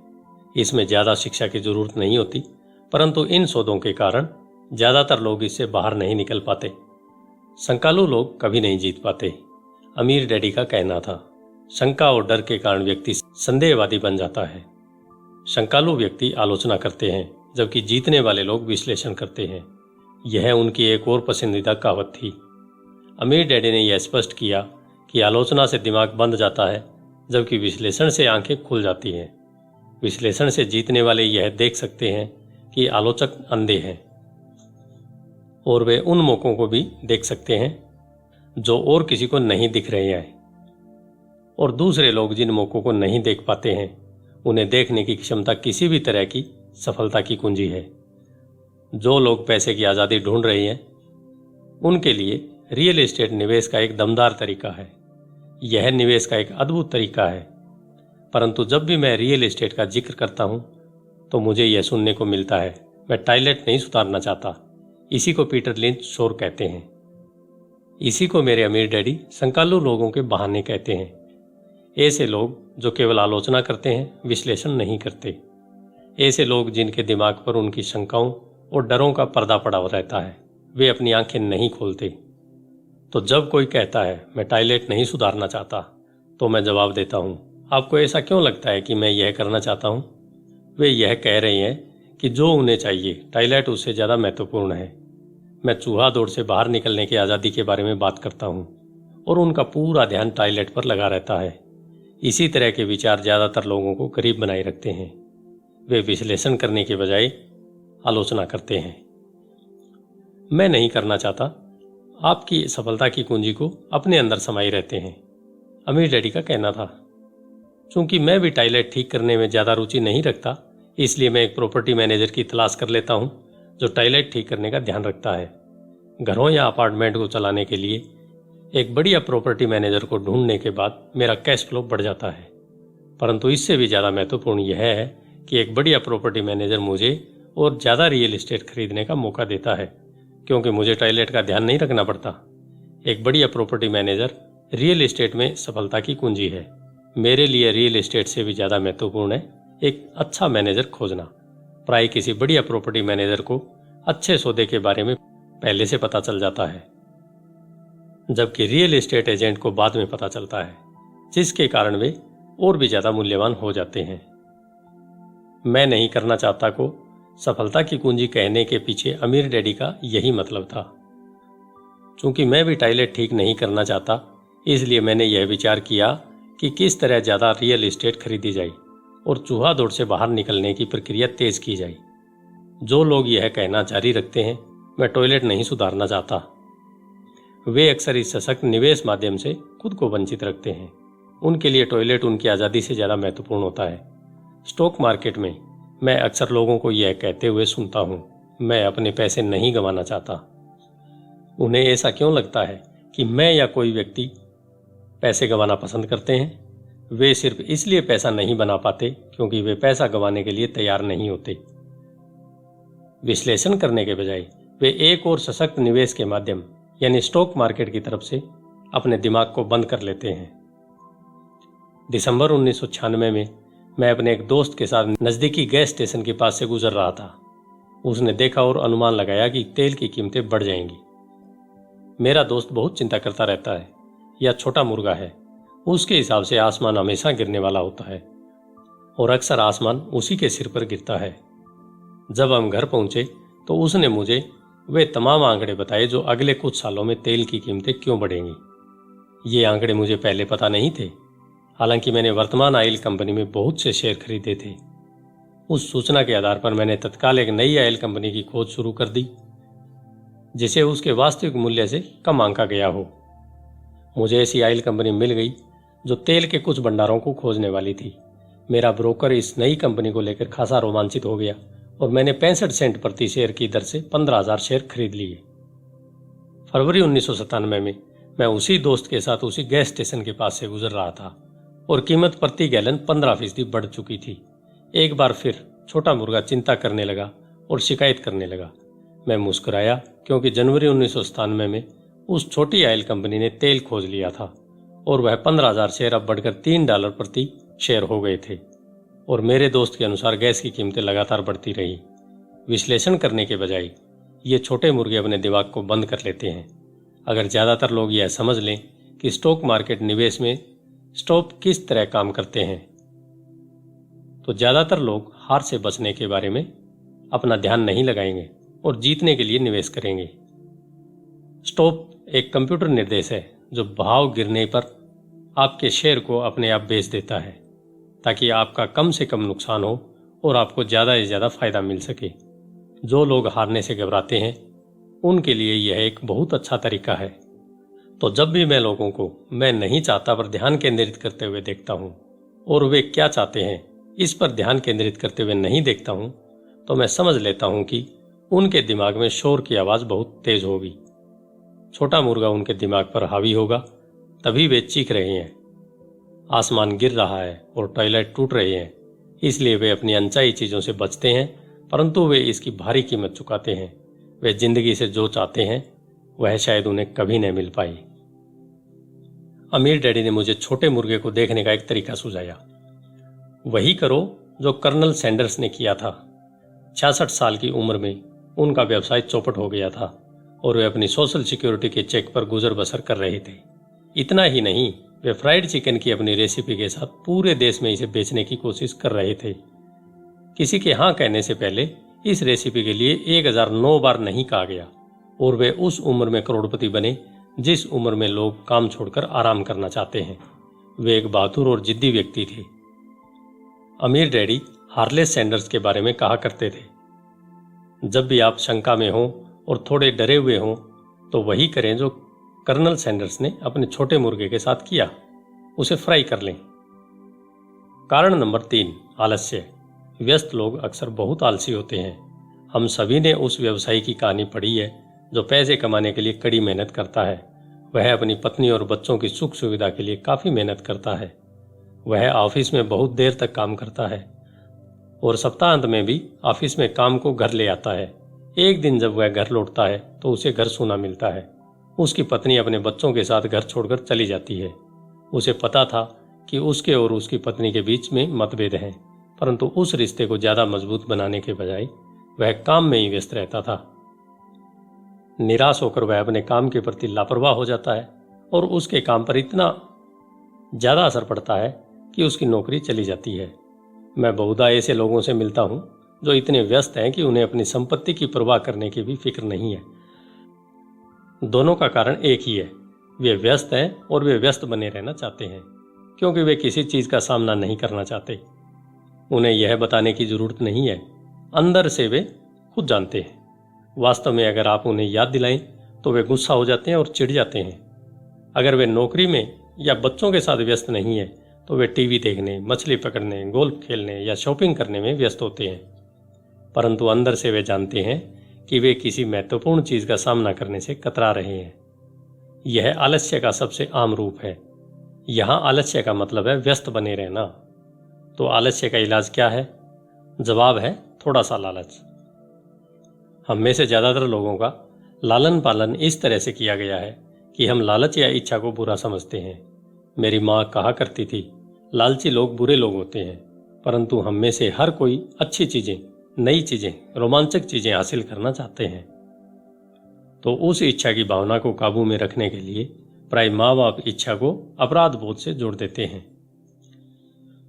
इसमें ज़्यादा शिक्षा की जरूरत नहीं होती, परंतु इन सौदों के कारण ज़्यादातर लोग इससे बाहर नहीं निकल पाते। शंकालु लोग कभी नहीं जीत पाते। अमीर डैडी का कहना था, शंका और डर के कारण व्यक्ति संदेहवादी बन जाता है। शंकालु व्यक्ति आलोचना करते हैं, जबकि जीतने वाले लोग विश्लेषण करते हैं। यह उनकी एक और पसंदीदा कहावत थी। अमीर डैडी ने यह स्पष्ट किया कि आलोचना से दिमाग बंद जाता है, जबकि विश्लेषण से आंखें खुल जाती हैं। विश्लेषण से जीतने वाले यह देख सकते हैं कि आलोचक अंधे हैं, और वे उन मौकों को भी देख सकते हैं जो और किसी को नहीं दिख रहे हैं। और दूसरे लोग जिन मौकों को नहीं देख पाते हैं, उन्हें देखने की क्षमता किसी भी तरह की सफलता की कुंजी है। जो लोग पैसे की आज़ादी ढूंढ रहे हैं, उनके लिए रियल एस्टेट निवेश का एक दमदार तरीका है। यह निवेश का एक अद्भुत तरीका है। परंतु जब भी मैं रियल एस्टेट का जिक्र करता हूं, तो मुझे यह सुनने को मिलता है, मैं टॉयलेट नहीं सुधारना चाहता। इसी को पीटर लिंच शोर कहते हैं। इसी को मेरे अमीर डैडी शंकालु लोगों के बहाने कहते हैं। ऐसे लोग जो केवल आलोचना करते हैं, विश्लेषण नहीं करते। ऐसे लोग जिनके दिमाग पर उनकी शंकाओं और डरों का पर्दा पड़ा रहता है, वे अपनी आंखें नहीं खोलते। तो जब कोई कहता है मैं टॉयलेट नहीं सुधारना चाहता, तो मैं जवाब देता हूं, आपको ऐसा क्यों लगता है कि मैं यह करना चाहता हूं? वे यह कह रहे हैं कि जो उन्हें चाहिए, टॉयलेट उससे ज़्यादा महत्वपूर्ण है। मैं चूहा दौड़ से बाहर निकलने की आज़ादी के बारे में बात करता हूं, और उनका पूरा ध्यान टॉयलेट पर लगा रहता है। इसी तरह के विचार ज़्यादातर लोगों को करीब बनाए रखते हैं। वे विश्लेषण करने के बजाय आलोचना करते हैं। मैं नहीं करना चाहता, आपकी सफलता की कुंजी को अपने अंदर समाये रहते हैं, अमीर डैडी का कहना था। चूंकि मैं भी टॉयलेट ठीक करने में ज़्यादा रुचि नहीं रखता, इसलिए मैं एक प्रॉपर्टी मैनेजर की तलाश कर लेता हूं जो टॉयलेट ठीक करने का ध्यान रखता है। घरों या अपार्टमेंट को चलाने के लिए एक बढ़िया प्रॉपर्टी मैनेजर को ढूंढने के बाद मेरा कैश फ्लो बढ़ जाता है। परंतु इससे भी ज़्यादा महत्वपूर्ण यह है कि एक बढ़िया प्रॉपर्टी मैनेजर मुझे और ज़्यादा रियल एस्टेट खरीदने का मौका देता है, क्योंकि मुझे टॉयलेट का ध्यान नहीं रखना पड़ता। एक बढ़िया प्रॉपर्टी मैनेजर रियल एस्टेट में सफलता की कुंजी है। मेरे लिए रियल एस्टेट से भी ज़्यादा महत्वपूर्ण है एक अच्छा मैनेजर खोजना। प्राय किसी बढ़िया प्रॉपर्टी मैनेजर को अच्छे सौदे के बारे में पहले से पता चल जाता है, जबकि रियल एस्टेट एजेंट को बाद में पता चलता है, जिसके कारण वे और भी ज़्यादा मूल्यवान हो जाते हैं। मैं नहीं करना चाहता को सफलता की कुंजी कहने के पीछे अमीर डैडी का यही मतलब था। चूंकि मैं भी टॉयलेट ठीक नहीं करना चाहता, इसलिए मैंने यह विचार किया कि किस तरह ज़्यादा रियल एस्टेट खरीदी जाए और चूहा दौड़ से बाहर निकलने की प्रक्रिया तेज की जाए। जो लोग यह कहना जारी रखते हैं मैं टॉयलेट नहीं सुधारना चाहता, वे अक्सर इस सशक्त निवेश माध्यम से खुद को वंचित रखते हैं। उनके लिए टॉयलेट उनकी आज़ादी से ज़्यादा महत्वपूर्ण होता है। स्टॉक मार्केट में मैं अक्सर लोगों को यह कहते हुए सुनता हूँ, मैं अपने पैसे नहीं गंवाना चाहता। उन्हें ऐसा क्यों लगता है कि मैं या कोई व्यक्ति पैसे गंवाना पसंद करते हैं? वे सिर्फ इसलिए पैसा नहीं बना पाते क्योंकि वे पैसा गंवाने के लिए तैयार नहीं होते। विश्लेषण करने के बजाय वे एक और सशक्त निवेश के माध्यम यानी स्टॉक मार्केट की तरफ से अपने दिमाग को बंद कर लेते हैं। दिसंबर 1996 में मैं अपने एक दोस्त के साथ नज़दीकी गैस स्टेशन के पास से गुजर रहा था। उसने देखा और अनुमान लगाया कि तेल की कीमतें बढ़ जाएंगी। मेरा दोस्त बहुत चिंता करता रहता है, यह छोटा मुर्गा है, उसके हिसाब से आसमान हमेशा गिरने वाला होता है और अक्सर आसमान उसी के सिर पर गिरता है। जब हम घर पहुंचे तो उसने मुझे वे तमाम आंकड़े बताए जो अगले कुछ सालों में तेल की कीमतें क्यों बढ़ेंगी। ये आंकड़े मुझे पहले पता नहीं थे, हालांकि मैंने वर्तमान ऑयल कंपनी में बहुत से शेयर खरीदे थे। उस सूचना के आधार पर मैंने तत्काल एक नई ऑयल कंपनी की खोज शुरू कर दी, जिसे उसके वास्तविक मूल्य से कम आंका गया हो। मुझे ऐसी ऑयल कंपनी मिल गई जो तेल के कुछ भंडारों को खोजने वाली थी। मेरा ब्रोकर इस नई कंपनी को लेकर खासा रोमांचित हो गया और मैंने 65 सेंट प्रति शेयर की दर से 15,000 शेयर खरीद लिए। फरवरी 1997 में मैं उसी दोस्त के साथ उसी गैस स्टेशन के पास से गुजर रहा था और कीमत प्रति गैलन 15% बढ़ चुकी थी। एक बार फिर छोटा मुर्गा चिंता करने लगा और शिकायत करने लगा। मैं मुस्कुराया क्योंकि जनवरी 1997 में उस छोटी ऑयल कंपनी ने तेल खोज लिया था और वह 15,000 शेयर अब बढ़कर $3 प्रति शेयर हो गए थे। और मेरे दोस्त के अनुसार गैस की कीमतें लगातार बढ़ती रही। विश्लेषण करने के बजाय ये छोटे मुर्गे अपने दिमाग को बंद कर लेते हैं। अगर ज़्यादातर लोग यह समझ लें कि स्टॉक मार्केट निवेश में स्टॉप किस तरह काम करते हैं, तो ज़्यादातर लोग हार से बचने के बारे में अपना ध्यान नहीं लगाएंगे और जीतने के लिए निवेश करेंगे। स्टॉप एक कंप्यूटर निर्देश है जो भाव गिरने पर आपके शेयर को अपने आप बेच देता है, ताकि आपका कम से कम नुकसान हो और आपको ज़्यादा से ज़्यादा फायदा मिल सके। जो लोग हारने से घबराते हैं उनके लिए यह एक बहुत अच्छा तरीका है। तो जब भी मैं लोगों को मैं नहीं चाहता पर ध्यान केंद्रित करते हुए देखता हूँ और वे क्या चाहते हैं इस पर ध्यान केंद्रित करते हुए नहीं देखता हूँ, तो मैं समझ लेता हूँ कि उनके दिमाग में शोर की आवाज़ बहुत तेज होगी। छोटा मुर्गा उनके दिमाग पर हावी होगा, तभी वे चीख रहे हैं, आसमान गिर रहा है और टॉयलेट टूट रहे हैं। इसलिए वे अपनी अनचाही चीज़ों से बचते हैं, परंतु वे इसकी भारी कीमत चुकाते हैं। वे जिंदगी से जो चाहते हैं वह शायद उन्हें कभी न मिल पाई। अमीर डैडी ने मुझे छोटे मुर्गे को देखने का एक तरीका सुझाया। वही करो जो कर्नल सैंडर्स ने किया था। 66 साल की उम्र में उनका व्यवसाय चौपट हो गया था और वे अपनी सोशल सिक्योरिटी के चेक पर गुजर बसर कर रहे थे। इतना ही नहीं, वे फ्राइड चिकन की अपनी रेसिपी के साथ पूरे देश में इसे बेचने की कोशिश कर रहे थे। किसी के हाँ कहने से पहले इस रेसिपी के लिए 1009 बार नहीं कहा गया और वे उस उम्र में करोड़पति बने जिस उम्र में लोग काम छोड़कर आराम करना चाहते हैं। वे एक बहादुर और जिद्दी व्यक्ति थे। अमीर डैडी हार्ले सैंडर्स के बारे में कहा करते थे, जब भी आप शंका में हों और थोड़े डरे हुए हों तो वही करें जो कर्नल सैंडर्स ने अपने छोटे मुर्गे के साथ किया, उसे फ्राई कर लें। कारण नंबर 3, आलस्य। व्यस्त लोग अक्सर बहुत आलसी होते हैं। हम सभी ने उस व्यवसायी की कहानी पढ़ी है जो पैसे कमाने के लिए कड़ी मेहनत करता है। वह अपनी पत्नी और बच्चों की सुख सुविधा के लिए काफ़ी मेहनत करता है। वह ऑफिस में बहुत देर तक काम करता है और सप्ताहांत में भी ऑफिस में काम को घर ले आता है। एक दिन जब वह घर लौटता है तो उसे घर सूना मिलता है। उसकी पत्नी अपने बच्चों के साथ घर छोड़कर चली जाती है। उसे पता था कि उसके और उसकी पत्नी के बीच में मतभेद हैं, परंतु उस रिश्ते को ज़्यादा मजबूत बनाने के बजाय वह काम में ही व्यस्त रहता था। निराश होकर वह अपने काम के प्रति लापरवाह हो जाता है और उसके काम पर इतना ज़्यादा असर पड़ता है कि उसकी नौकरी चली जाती है। मैं बहुधा ऐसे लोगों से मिलता हूँ जो इतने व्यस्त हैं कि उन्हें अपनी संपत्ति की परवाह करने की भी फिक्र नहीं है। दोनों का कारण एक ही है, वे व्यस्त हैं और वे व्यस्त बने रहना चाहते हैं क्योंकि वे किसी चीज़ का सामना नहीं करना चाहते। उन्हें यह बताने की ज़रूरत नहीं है, अंदर से वे खुद जानते हैं। वास्तव में अगर आप उन्हें याद दिलाएं तो वे गुस्सा हो जाते हैं और चिढ़ जाते हैं। अगर वे नौकरी में या बच्चों के साथ व्यस्त नहीं है तो वे टीवी देखने, मछली पकड़ने, गोल्फ खेलने या शॉपिंग करने में व्यस्त होते हैं, परंतु अंदर से वे जानते हैं कि वे किसी महत्वपूर्ण चीज़ का सामना करने से कतरा रहे हैं। यह आलस्य का सबसे आम रूप है। यहाँ आलस्य का मतलब है व्यस्त बने रहना। तो आलस्य का इलाज क्या है? जवाब है थोड़ा सा लालच। हम में से ज़्यादातर लोगों का लालन पालन इस तरह से किया गया है कि हम लालच या इच्छा को बुरा समझते हैं। मेरी माँ कहा करती थी, लालची लोग बुरे लोग होते हैं, परंतु हम में से हर कोई अच्छी चीज़ें, नई चीज़ें, रोमांचक चीज़ें हासिल करना चाहते हैं। तो उस इच्छा की भावना को काबू में रखने के लिए प्राय माँ बाप इच्छा को अपराध बोध से जोड़ देते हैं।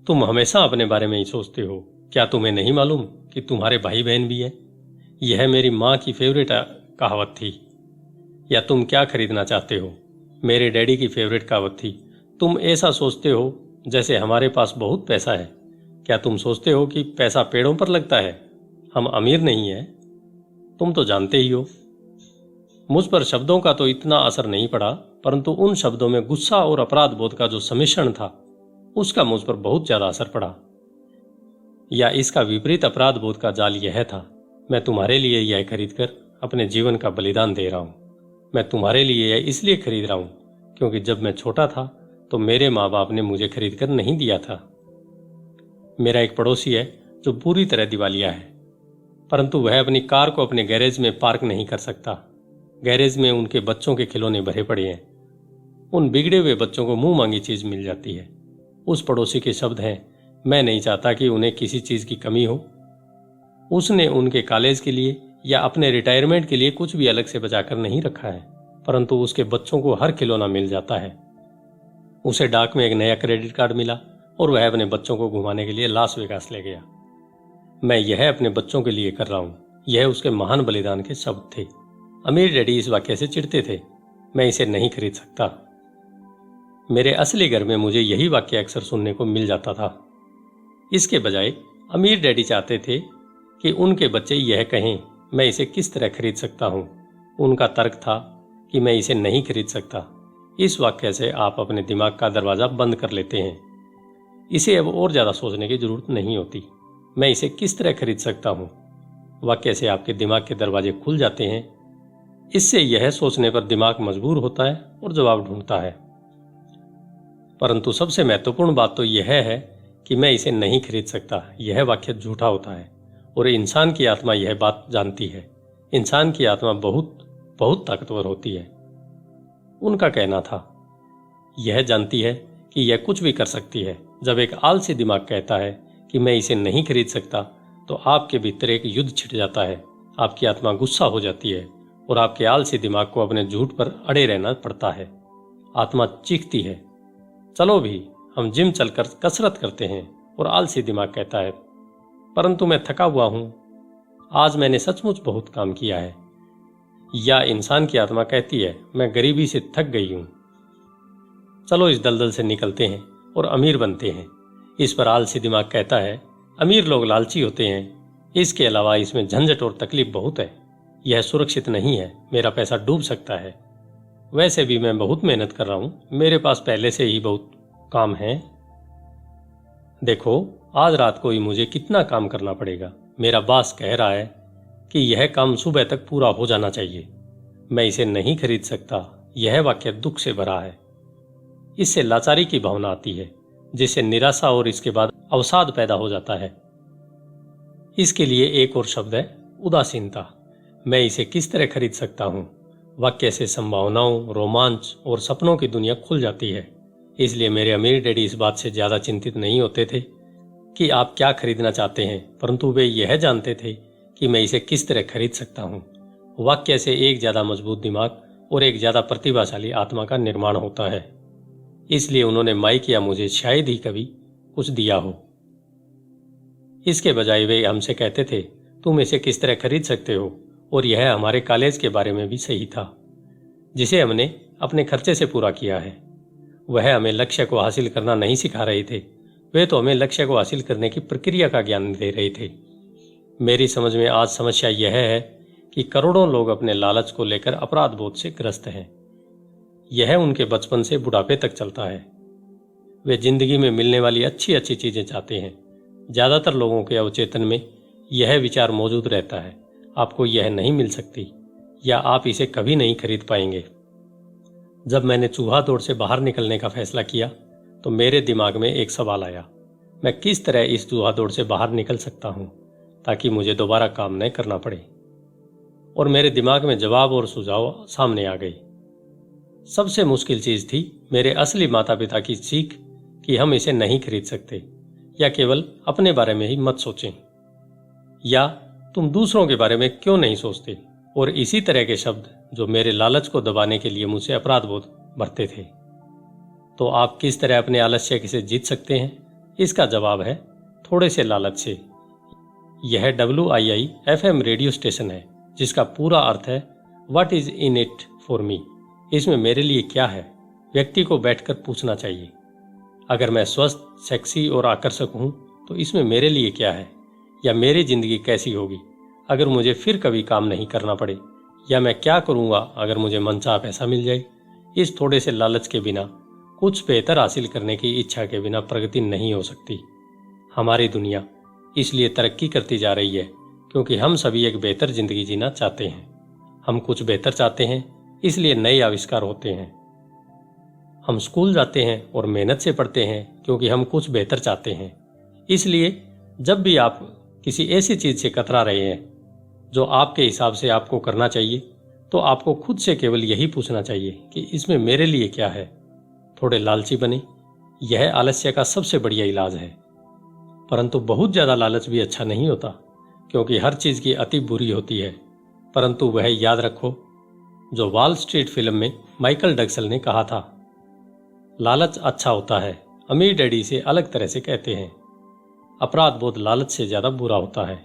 तुम हमेशा अपने बारे में ही सोचते हो, क्या तुम्हें नहीं मालूम कि तुम्हारे भाई बहन भी हैं? यह मेरी माँ की फेवरेट कहावत थी। या तुम क्या खरीदना चाहते हो? मेरे डैडी की फेवरेट कहावत थी, तुम ऐसा सोचते हो जैसे हमारे पास बहुत पैसा है। क्या तुम सोचते हो कि पैसा पेड़ों पर लगता है? हम अमीर नहीं हैं, तुम तो जानते ही हो। मुझ पर शब्दों का तो इतना असर नहीं पड़ा, परंतु उन शब्दों में गुस्सा और अपराध बोध का जो सम्मिश्रण था उसका मुझ पर बहुत ज्यादा असर पड़ा। या इसका विपरीत अपराध बोध का जाल यह था, मैं तुम्हारे लिए यह खरीदकर अपने जीवन का बलिदान दे रहा हूं। मैं तुम्हारे लिए यह इसलिए खरीद रहा हूं क्योंकि जब मैं छोटा था तो मेरे माँ बाप ने मुझे खरीदकर नहीं दिया था। मेरा एक पड़ोसी है जो पूरी तरह दिवालिया है, परंतु वह अपनी कार को अपने गैरेज में पार्क नहीं कर सकता। गैरेज में उनके बच्चों के खिलौने भरे पड़े हैं। उन बिगड़े हुए बच्चों को मुंह मांगी चीज मिल जाती है। उस पड़ोसी के शब्द हैं, मैं नहीं चाहता कि उन्हें किसी चीज की कमी हो। उसने उनके कॉलेज के लिए या अपने रिटायरमेंट के लिए कुछ भी अलग से बचाकर नहीं रखा है, परंतु उसके बच्चों को हर खिलौना मिल जाता है। उसे डाक में एक नया क्रेडिट कार्ड मिला और वह अपने बच्चों को घुमाने के लिए लास वेगास ले गया। मैं यह अपने बच्चों के लिए कर रहा हूं। यह उसके महान बलिदान के शब्द थे। अमीर डैडी इस वाक्य से चिढ़ते थे, मैं इसे नहीं खरीद सकता। मेरे असली घर में मुझे यही वाक्य अक्सर सुनने को मिल जाता था। इसके बजाय अमीर डैडी चाहते थे कि उनके बच्चे यह कहें, मैं इसे किस तरह खरीद सकता हूं। उनका तर्क था कि मैं इसे नहीं खरीद सकता। इस वाक्य से आप अपने दिमाग का दरवाजा बंद कर लेते हैं। इसे अब और ज्यादा सोचने की जरूरत नहीं होती। मैं इसे किस तरह खरीद सकता हूं वाक्य से आपके दिमाग के दरवाजे खुल जाते हैं। इससे यह सोचने पर दिमाग मजबूर होता है और जवाब ढूंढता है। परंतु सबसे महत्वपूर्ण बात तो यह है कि मैं इसे नहीं खरीद सकता। यह वाक्य झूठा होता है और इंसान की आत्मा यह बात जानती है। इंसान की आत्मा बहुत बहुत ताकतवर होती है। उनका कहना था, यह जानती है कि यह कुछ भी कर सकती है। जब एक आलसी दिमाग कहता है कि मैं इसे नहीं खरीद सकता, तो आपके भीतर एक युद्ध छिड़ जाता है। आपकी आत्मा गुस्सा हो जाती है और आपके आलसी दिमाग को अपने झूठ पर अड़े रहना पड़ता है। आत्मा चीखती है, चलो भी हम जिम चलकर कसरत करते हैं। और आलसी दिमाग कहता है, परंतु मैं थका हुआ हूं, आज मैंने सचमुच बहुत काम किया है। या इंसान की आत्मा कहती है, मैं गरीबी से थक गई हूं, चलो इस दलदल से निकलते हैं और अमीर बनते हैं। इस पर आलसी दिमाग कहता है, अमीर लोग लालची होते हैं, इसके अलावा इसमें झंझट और तकलीफ बहुत है। यह सुरक्षित नहीं है, मेरा पैसा डूब सकता है। वैसे भी मैं बहुत मेहनत कर रहा हूं, मेरे पास पहले से ही बहुत काम है। देखो आज रात को ही मुझे कितना काम करना पड़ेगा। मेरा बॉस कह रहा है कि यह काम सुबह तक पूरा हो जाना चाहिए। मैं इसे नहीं खरीद सकता। यह वाक्य दुख से भरा है। इससे लाचारी की भावना आती है, जिससे निराशा और इसके बाद अवसाद पैदा हो जाता है। इसके लिए एक और शब्द है, उदासीनता। मैं इसे किस तरह खरीद सकता हूं वाक्य से संभावनाओं, रोमांच और सपनों की दुनिया खुल जाती है। इसलिए मेरे अमीर डैडी इस बात से ज्यादा चिंतित नहीं होते थे कि आप क्या खरीदना चाहते हैं, परंतु वे यह जानते थे कि मैं इसे किस तरह खरीद सकता हूं। वाक्य से एक ज्यादा मजबूत दिमाग और एक ज्यादा प्रतिभाशाली आत्मा का निर्माण होता है। इसलिए उन्होंने माइक या मुझे शायद ही कभी कुछ दिया हो। इसके बजाय वे हमसे कहते थे, तुम इसे किस तरह खरीद सकते हो। और यह हमारे कॉलेज के बारे में भी सही था, जिसे हमने अपने खर्चे से पूरा किया है। वह हमें लक्ष्य को हासिल करना नहीं सिखा रहे थे, वे तो हमें लक्ष्य को हासिल करने की प्रक्रिया का ज्ञान दे रहे थे। मेरी समझ में आज समस्या यह है कि करोड़ों लोग अपने लालच को लेकर अपराध बोध से ग्रस्त हैं। यह उनके बचपन से बुढ़ापे तक चलता है। वे जिंदगी में मिलने वाली अच्छी अच्छी चीजें चाहते हैं। ज्यादातर लोगों के अवचेतन में यह विचार मौजूद रहता है, आपको यह नहीं मिल सकती या आप इसे कभी नहीं खरीद पाएंगे। जब मैंने चूहा दौड़ से बाहर निकलने का फैसला किया तो मेरे दिमाग में एक सवाल आया, मैं किस तरह इस चूहा दौड़ से बाहर निकल सकता हूं ताकि मुझे दोबारा काम न करना पड़े। और मेरे दिमाग में जवाब और सुझाव सामने आ गए। सबसे मुश्किल चीज थी मेरे असली माता पिता की सीख कि हम इसे नहीं खरीद सकते, या केवल अपने बारे में ही मत सोचें, या तुम दूसरों के बारे में क्यों नहीं सोचते। और इसी तरह के शब्द जो मेरे लालच को दबाने के लिए मुझसे अपराध बोध भरते थे। तो आप किस तरह अपने आलस्य से जीत सकते हैं? इसका जवाब है थोड़े से लालच से। यह WII-FM रेडियो स्टेशन है, जिसका पूरा अर्थ है what is in it for me. इसमें मेरे लिए क्या है, व्यक्ति को बैठकर पूछना चाहिए। अगर मैं स्वस्थ, सेक्सी और आकर्षक हूं तो इसमें मेरे लिए क्या है, या मेरी जिंदगी कैसी होगी अगर मुझे फिर कभी काम नहीं करना पड़े, या मैं क्या करूंगा अगर मुझे मनचाहा पैसा मिल जाए। इस थोड़े से लालच के बिना, कुछ बेहतर हासिल करने की इच्छा के बिना प्रगति नहीं हो सकती। हमारी दुनिया इसलिए तरक्की करती जा रही है क्योंकि हम सभी एक बेहतर जिंदगी जीना चाहते हैं। हम कुछ बेहतर चाहते हैं, इसलिए नए आविष्कार होते हैं। हम स्कूल जाते हैं और मेहनत से पढ़ते हैं क्योंकि हम कुछ बेहतर चाहते हैं। इसलिए जब भी आप किसी ऐसी चीज से कतरा रहे हैं जो आपके हिसाब से आपको करना चाहिए, तो आपको खुद से केवल यही पूछना चाहिए कि इसमें मेरे लिए क्या है, थोड़े लालची बने। यह आलस्य का सबसे बढ़िया इलाज है। परंतु बहुत ज्यादा लालच भी अच्छा नहीं होता, क्योंकि हर चीज की अति बुरी होती है। परंतु वह याद रखो जो वॉल स्ट्रीट फिल्म में माइकल डगसल ने कहा था, लालच अच्छा होता है, अमीर डैडी से अलग तरह से कहते हैं। अपराध बोध लालच से ज्यादा बुरा होता है,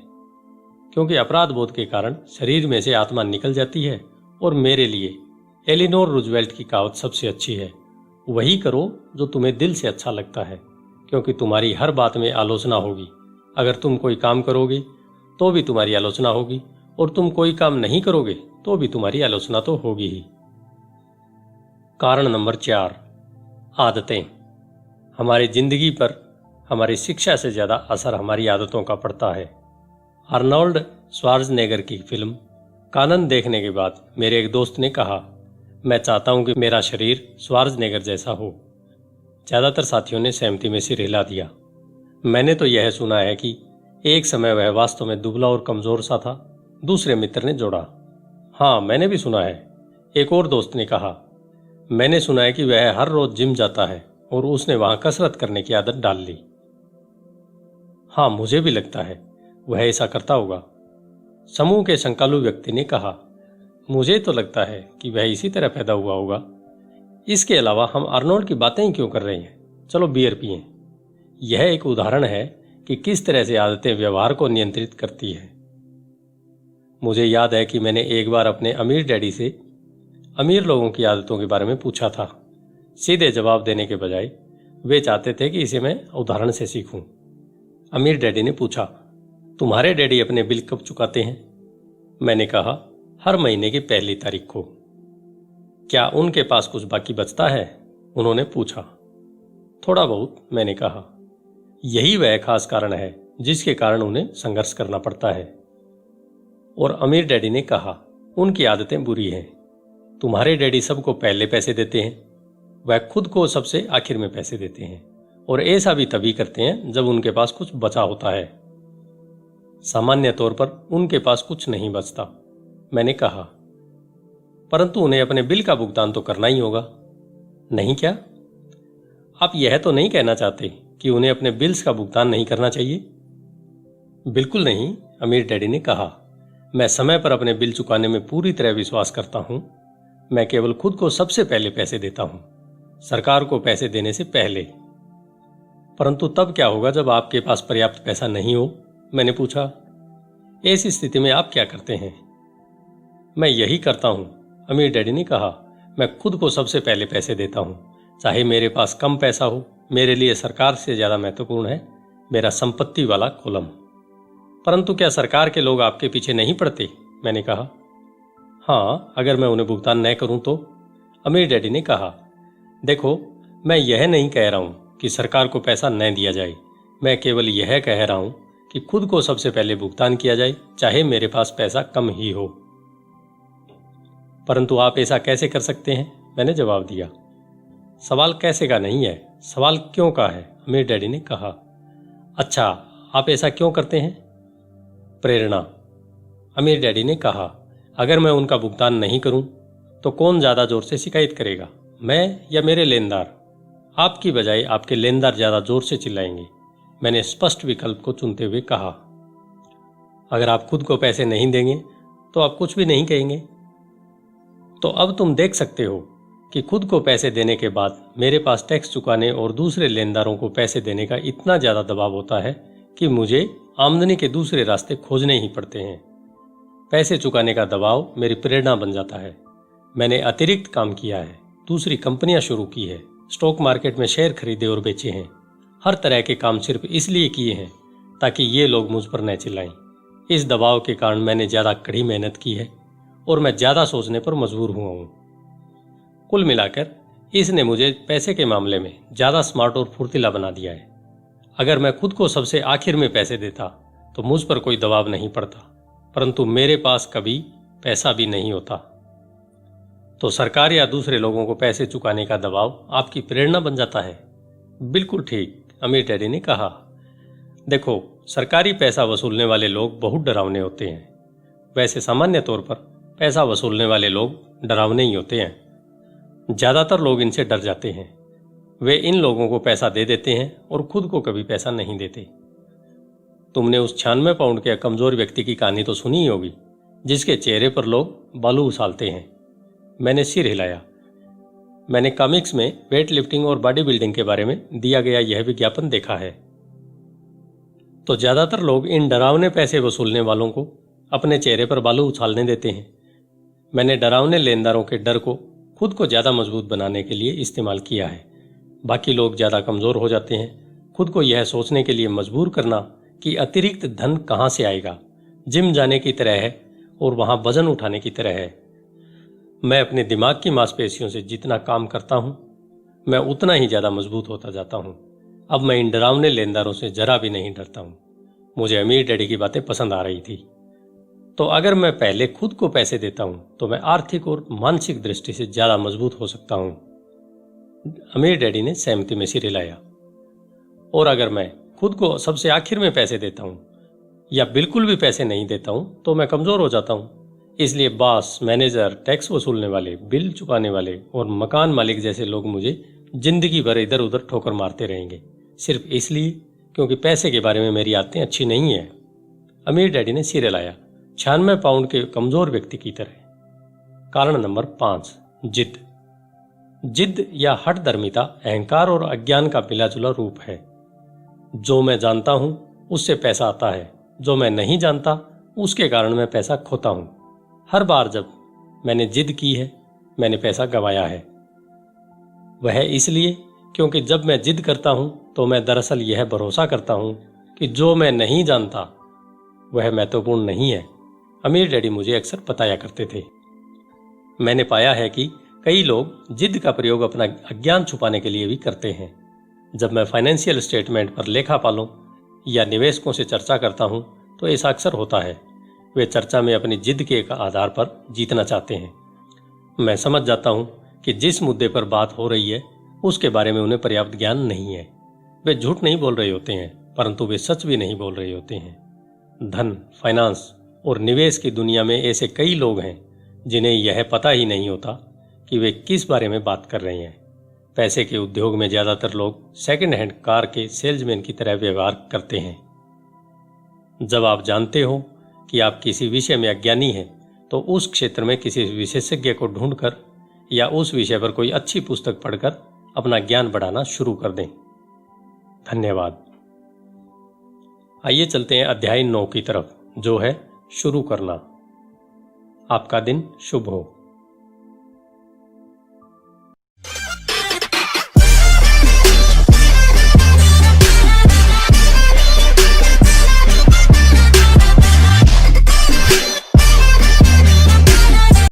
क्योंकि अपराध बोध के कारण शरीर में से आत्मा निकल जाती है। और मेरे लिए एलिनोर रूजवेल्ट की कहावत सबसे अच्छी है, वही करो जो तुम्हें दिल से अच्छा लगता है, क्योंकि तुम्हारी हर बात में आलोचना होगी। अगर तुम कोई काम करोगे तो भी तुम्हारी आलोचना होगी, और तुम कोई काम नहीं करोगे तो भी तुम्हारी आलोचना तो होगी ही। कारण नंबर 4, आदतें। हमारी जिंदगी पर हमारी शिक्षा से ज्यादा असर हमारी आदतों का पड़ता है। आर्नोल्ड श्वार्ज़नेगर की फिल्म कानन देखने के बाद मेरे एक दोस्त ने कहा, मैं चाहता हूं कि मेरा शरीर श्वार्ज़नेगर जैसा हो। ज्यादातर साथियों ने सहमति में सिर हिला दिया। मैंने तो यह सुना है कि एक समय वह वास्तव में दुबला और कमजोर सा था। दूसरे मित्र ने जोड़ा, हाँ मैंने भी सुना है। एक और दोस्त ने कहा, मैंने सुना है कि वह हर रोज जिम जाता है और उसने वहां कसरत करने की आदत डाल ली। हाँ मुझे भी लगता है वह ऐसा करता होगा। समूह के शंकालु व्यक्ति ने कहा, मुझे तो लगता है कि वह इसी तरह पैदा हुआ होगा। इसके अलावा हम आर्नोल्ड की बातें ही क्यों कर रहे हैं, चलो बियर पिएं। यह एक उदाहरण है कि किस तरह से आदतें व्यवहार को नियंत्रित करती है। मुझे याद है कि मैंने एक बार अपने अमीर डैडी से अमीर लोगों की आदतों के बारे में पूछा था। सीधे जवाब देने के बजाय वे चाहते थे कि इसे मैं उदाहरण से सीखूं। अमीर डैडी ने पूछा, तुम्हारे डैडी अपने बिल कब चुकाते हैं? मैंने कहा, हर महीने की पहली तारीख को। क्या उनके पास कुछ बाकी बचता है? उन्होंने पूछा। थोड़ा बहुत, मैंने कहा। यही वह खास कारण है जिसके कारण उन्हें संघर्ष करना पड़ता है। और अमीर डैडी ने कहा, उनकी आदतें बुरी हैं। तुम्हारे डैडी सबको पहले पैसे देते हैं, वह खुद को सबसे आखिर में पैसे देते हैं, और ऐसा भी तभी करते हैं जब उनके पास कुछ बचा होता है। सामान्य तौर पर उनके पास कुछ नहीं बचता। मैंने कहा, परंतु उन्हें अपने बिल का भुगतान तो करना ही होगा, नहीं क्या? आप यह तो नहीं कहना चाहते कि उन्हें अपने बिल्स का भुगतान नहीं करना चाहिए? बिल्कुल नहीं, अमीर डैडी ने कहा। मैं समय पर अपने बिल चुकाने में पूरी तरह विश्वास करता हूं। मैं केवल खुद को सबसे पहले पैसे देता हूं, सरकार को पैसे देने से पहले। परंतु तब क्या होगा जब आपके पास पर्याप्त पैसा नहीं हो? मैंने पूछा। ऐसी स्थिति में आप क्या करते हैं? मैं यही करता हूं, अमीर डैडी ने कहा। मैं खुद को सबसे पहले पैसे देता हूं, चाहे मेरे पास कम पैसा हो। मेरे लिए सरकार से ज्यादा महत्वपूर्ण है मेरा संपत्ति वाला कॉलम। परंतु क्या सरकार के लोग आपके पीछे नहीं पड़ते? मैंने कहा। हाँ, अगर मैं उन्हें भुगतान न करूं तो? अमीर डैडी ने कहा। देखो, मैं यह नहीं कह रहा हूं कि सरकार को पैसा न दिया जाए। मैं केवल यह कह रहा हूं कि खुद को सबसे पहले भुगतान किया जाए, चाहे मेरे पास पैसा कम ही हो। परंतु आप ऐसा कैसे कर सकते हैं? मैंने जवाब दिया। सवाल कैसे का नहीं है, सवाल क्यों का है, अमीर डैडी ने कहा। अच्छा, आप ऐसा क्यों करते हैं? प्रेरणा, अमीर डैडी ने कहा। अगर मैं उनका भुगतान नहीं करूं तो कौन ज्यादा जोर से शिकायत करेगा, मैं या मेरे लेनदार? आपकी बजाय आपके लेनदार ज्यादा जोर से चिल्लाएंगे, मैंने स्पष्ट विकल्प को चुनते हुए कहा। अगर आप खुद को पैसे नहीं देंगे तो आप कुछ भी नहीं कहेंगे। तो अब तुम देख सकते हो कि खुद को पैसे देने के बाद मेरे पास टैक्स चुकाने और दूसरे लेनदारों को पैसे देने का इतना ज्यादा दबाव होता है कि मुझे आमदनी के दूसरे रास्ते खोजने ही पड़ते हैं। पैसे चुकाने का दबाव मेरी प्रेरणा बन जाता है। मैंने अतिरिक्त काम किया है, दूसरी कंपनियां शुरू की है, स्टॉक मार्केट में शेयर खरीदे और बेचे हैं। हर तरह के काम सिर्फ इसलिए किए हैं ताकि ये लोग मुझ पर न चिल्लाएं। इस दबाव के कारण मैंने ज्यादा कड़ी मेहनत की है और मैं ज्यादा सोचने पर मजबूर हुआ हूं। कुल मिलाकर इसने मुझे पैसे के मामले में ज्यादा स्मार्ट और फुर्तीला बना दिया है। अगर मैं खुद को सबसे आखिर में पैसे देता तो मुझ पर कोई दबाव नहीं पड़ता, परंतु मेरे पास कभी पैसा भी नहीं होता। तो सरकार या दूसरे लोगों को पैसे चुकाने का दबाव आपकी प्रेरणा बन जाता है। बिल्कुल ठीक, अमीर डैडी ने कहा। देखो, सरकारी पैसा वसूलने वाले लोग बहुत डरावने होते हैं। वैसे सामान्य तौर पर पैसा वसूलने वाले लोग डरावने ही होते हैं। ज्यादातर लोग इनसे डर जाते हैं, वे इन लोगों को पैसा दे देते हैं और खुद को कभी पैसा नहीं देते। तुमने उस 96 पाउंड के कमजोर व्यक्ति की कहानी तो सुनी ही होगी, जिसके चेहरे पर लोग बालू उछालते हैं। मैंने सिर हिलाया। मैंने कॉमिक्स में वेट लिफ्टिंग और बॉडी बिल्डिंग के बारे में दिया गया यह विज्ञापन देखा है। तो ज्यादातर लोग इन डरावने पैसे वसूलने वालों को अपने चेहरे पर बालू उछालने देते हैं। मैंने डरावने लेनदारों के डर को खुद को ज्यादा मजबूत बनाने के लिए इस्तेमाल किया है। बाकी लोग ज्यादा कमजोर हो जाते हैं। खुद को यह सोचने के लिए मजबूर करना कि अतिरिक्त धन कहां से आएगा, जिम जाने की तरह है और वहां वजन उठाने की तरह है। मैं अपने दिमाग की मांसपेशियों से जितना काम करता हूं, मैं उतना ही ज्यादा मजबूत होता जाता हूं। अब मैं इन डरावने लेनदारों से जरा भी नहीं डरता हूं। मुझे अमीर डैडी की बातें पसंद आ रही थी। तो अगर मैं पहले खुद को पैसे देता हूं तो मैं आर्थिक और मानसिक दृष्टि से ज्यादा मजबूत हो सकता हूं। अमीर डैडी ने सहमति में सिर हिलाया। और अगर मैं खुद को सबसे आखिर में पैसे देता हूं या बिल्कुल भी पैसे नहीं देता हूं तो मैं कमजोर हो जाता हूं। इसलिए बॉस, मैनेजर, टैक्स वसूलने वाले, बिल चुकाने वाले और मकान मालिक जैसे लोग मुझे जिंदगी भर इधर उधर ठोकर मारते रहेंगे, सिर्फ इसलिए क्योंकि पैसे के बारे में मेरी आदतें अच्छी नहीं है। अमीर डैडी ने सिर हिलाया, 96 पाउंड के कमजोर व्यक्ति की तरह। कारण नंबर 5, जिद। जिद या हठधर्मिता अहंकार और अज्ञान का मिला जुला रूप है। जो मैं जानता हूं उससे पैसा आता है, जो मैं नहीं जानता उसके कारण मैं पैसा खोता हूं। हर बार जब मैंने जिद की है मैंने पैसा गंवाया है। वह इसलिए क्योंकि जब मैं जिद करता हूं तो मैं दरअसल यह भरोसा करता हूं कि जो मैं नहीं जानता वह महत्वपूर्ण नहीं है। अमीर डैडी मुझे अक्सर बताया करते थे। मैंने पाया है कि कई लोग जिद का प्रयोग अपना अज्ञान छुपाने के लिए भी करते हैं। जब मैं फाइनेंशियल स्टेटमेंट पर लेखापालों या निवेशकों से चर्चा करता हूं तो ऐसा अक्सर होता है। वे चर्चा में अपनी जिद के आधार पर जीतना चाहते हैं। मैं समझ जाता हूं कि जिस मुद्दे पर बात हो रही है उसके बारे में उन्हें पर्याप्त ज्ञान नहीं है। वे झूठ नहीं बोल रहे होते हैं, परंतु वे सच भी नहीं बोल रहे होते हैं। धन, फाइनेंस और निवेश की दुनिया में ऐसे कई लोग हैं जिन्हें यह पता ही नहीं होता कि वे किस बारे में बात कर रहे हैं। पैसे के उद्योग में ज्यादातर लोग सेकंड हैंड कार के सेल्समैन की तरह व्यवहार करते हैं। जब आप जानते हो कि आप किसी विषय में अज्ञानी हैं तो उस क्षेत्र में किसी विशेषज्ञ को ढूंढकर या उस विषय पर कोई अच्छी पुस्तक पढ़कर अपना ज्ञान बढ़ाना शुरू कर दें। धन्यवाद। आइए चलते हैं अध्याय 9 की तरफ, जो है शुरू करना। आपका दिन शुभ हो।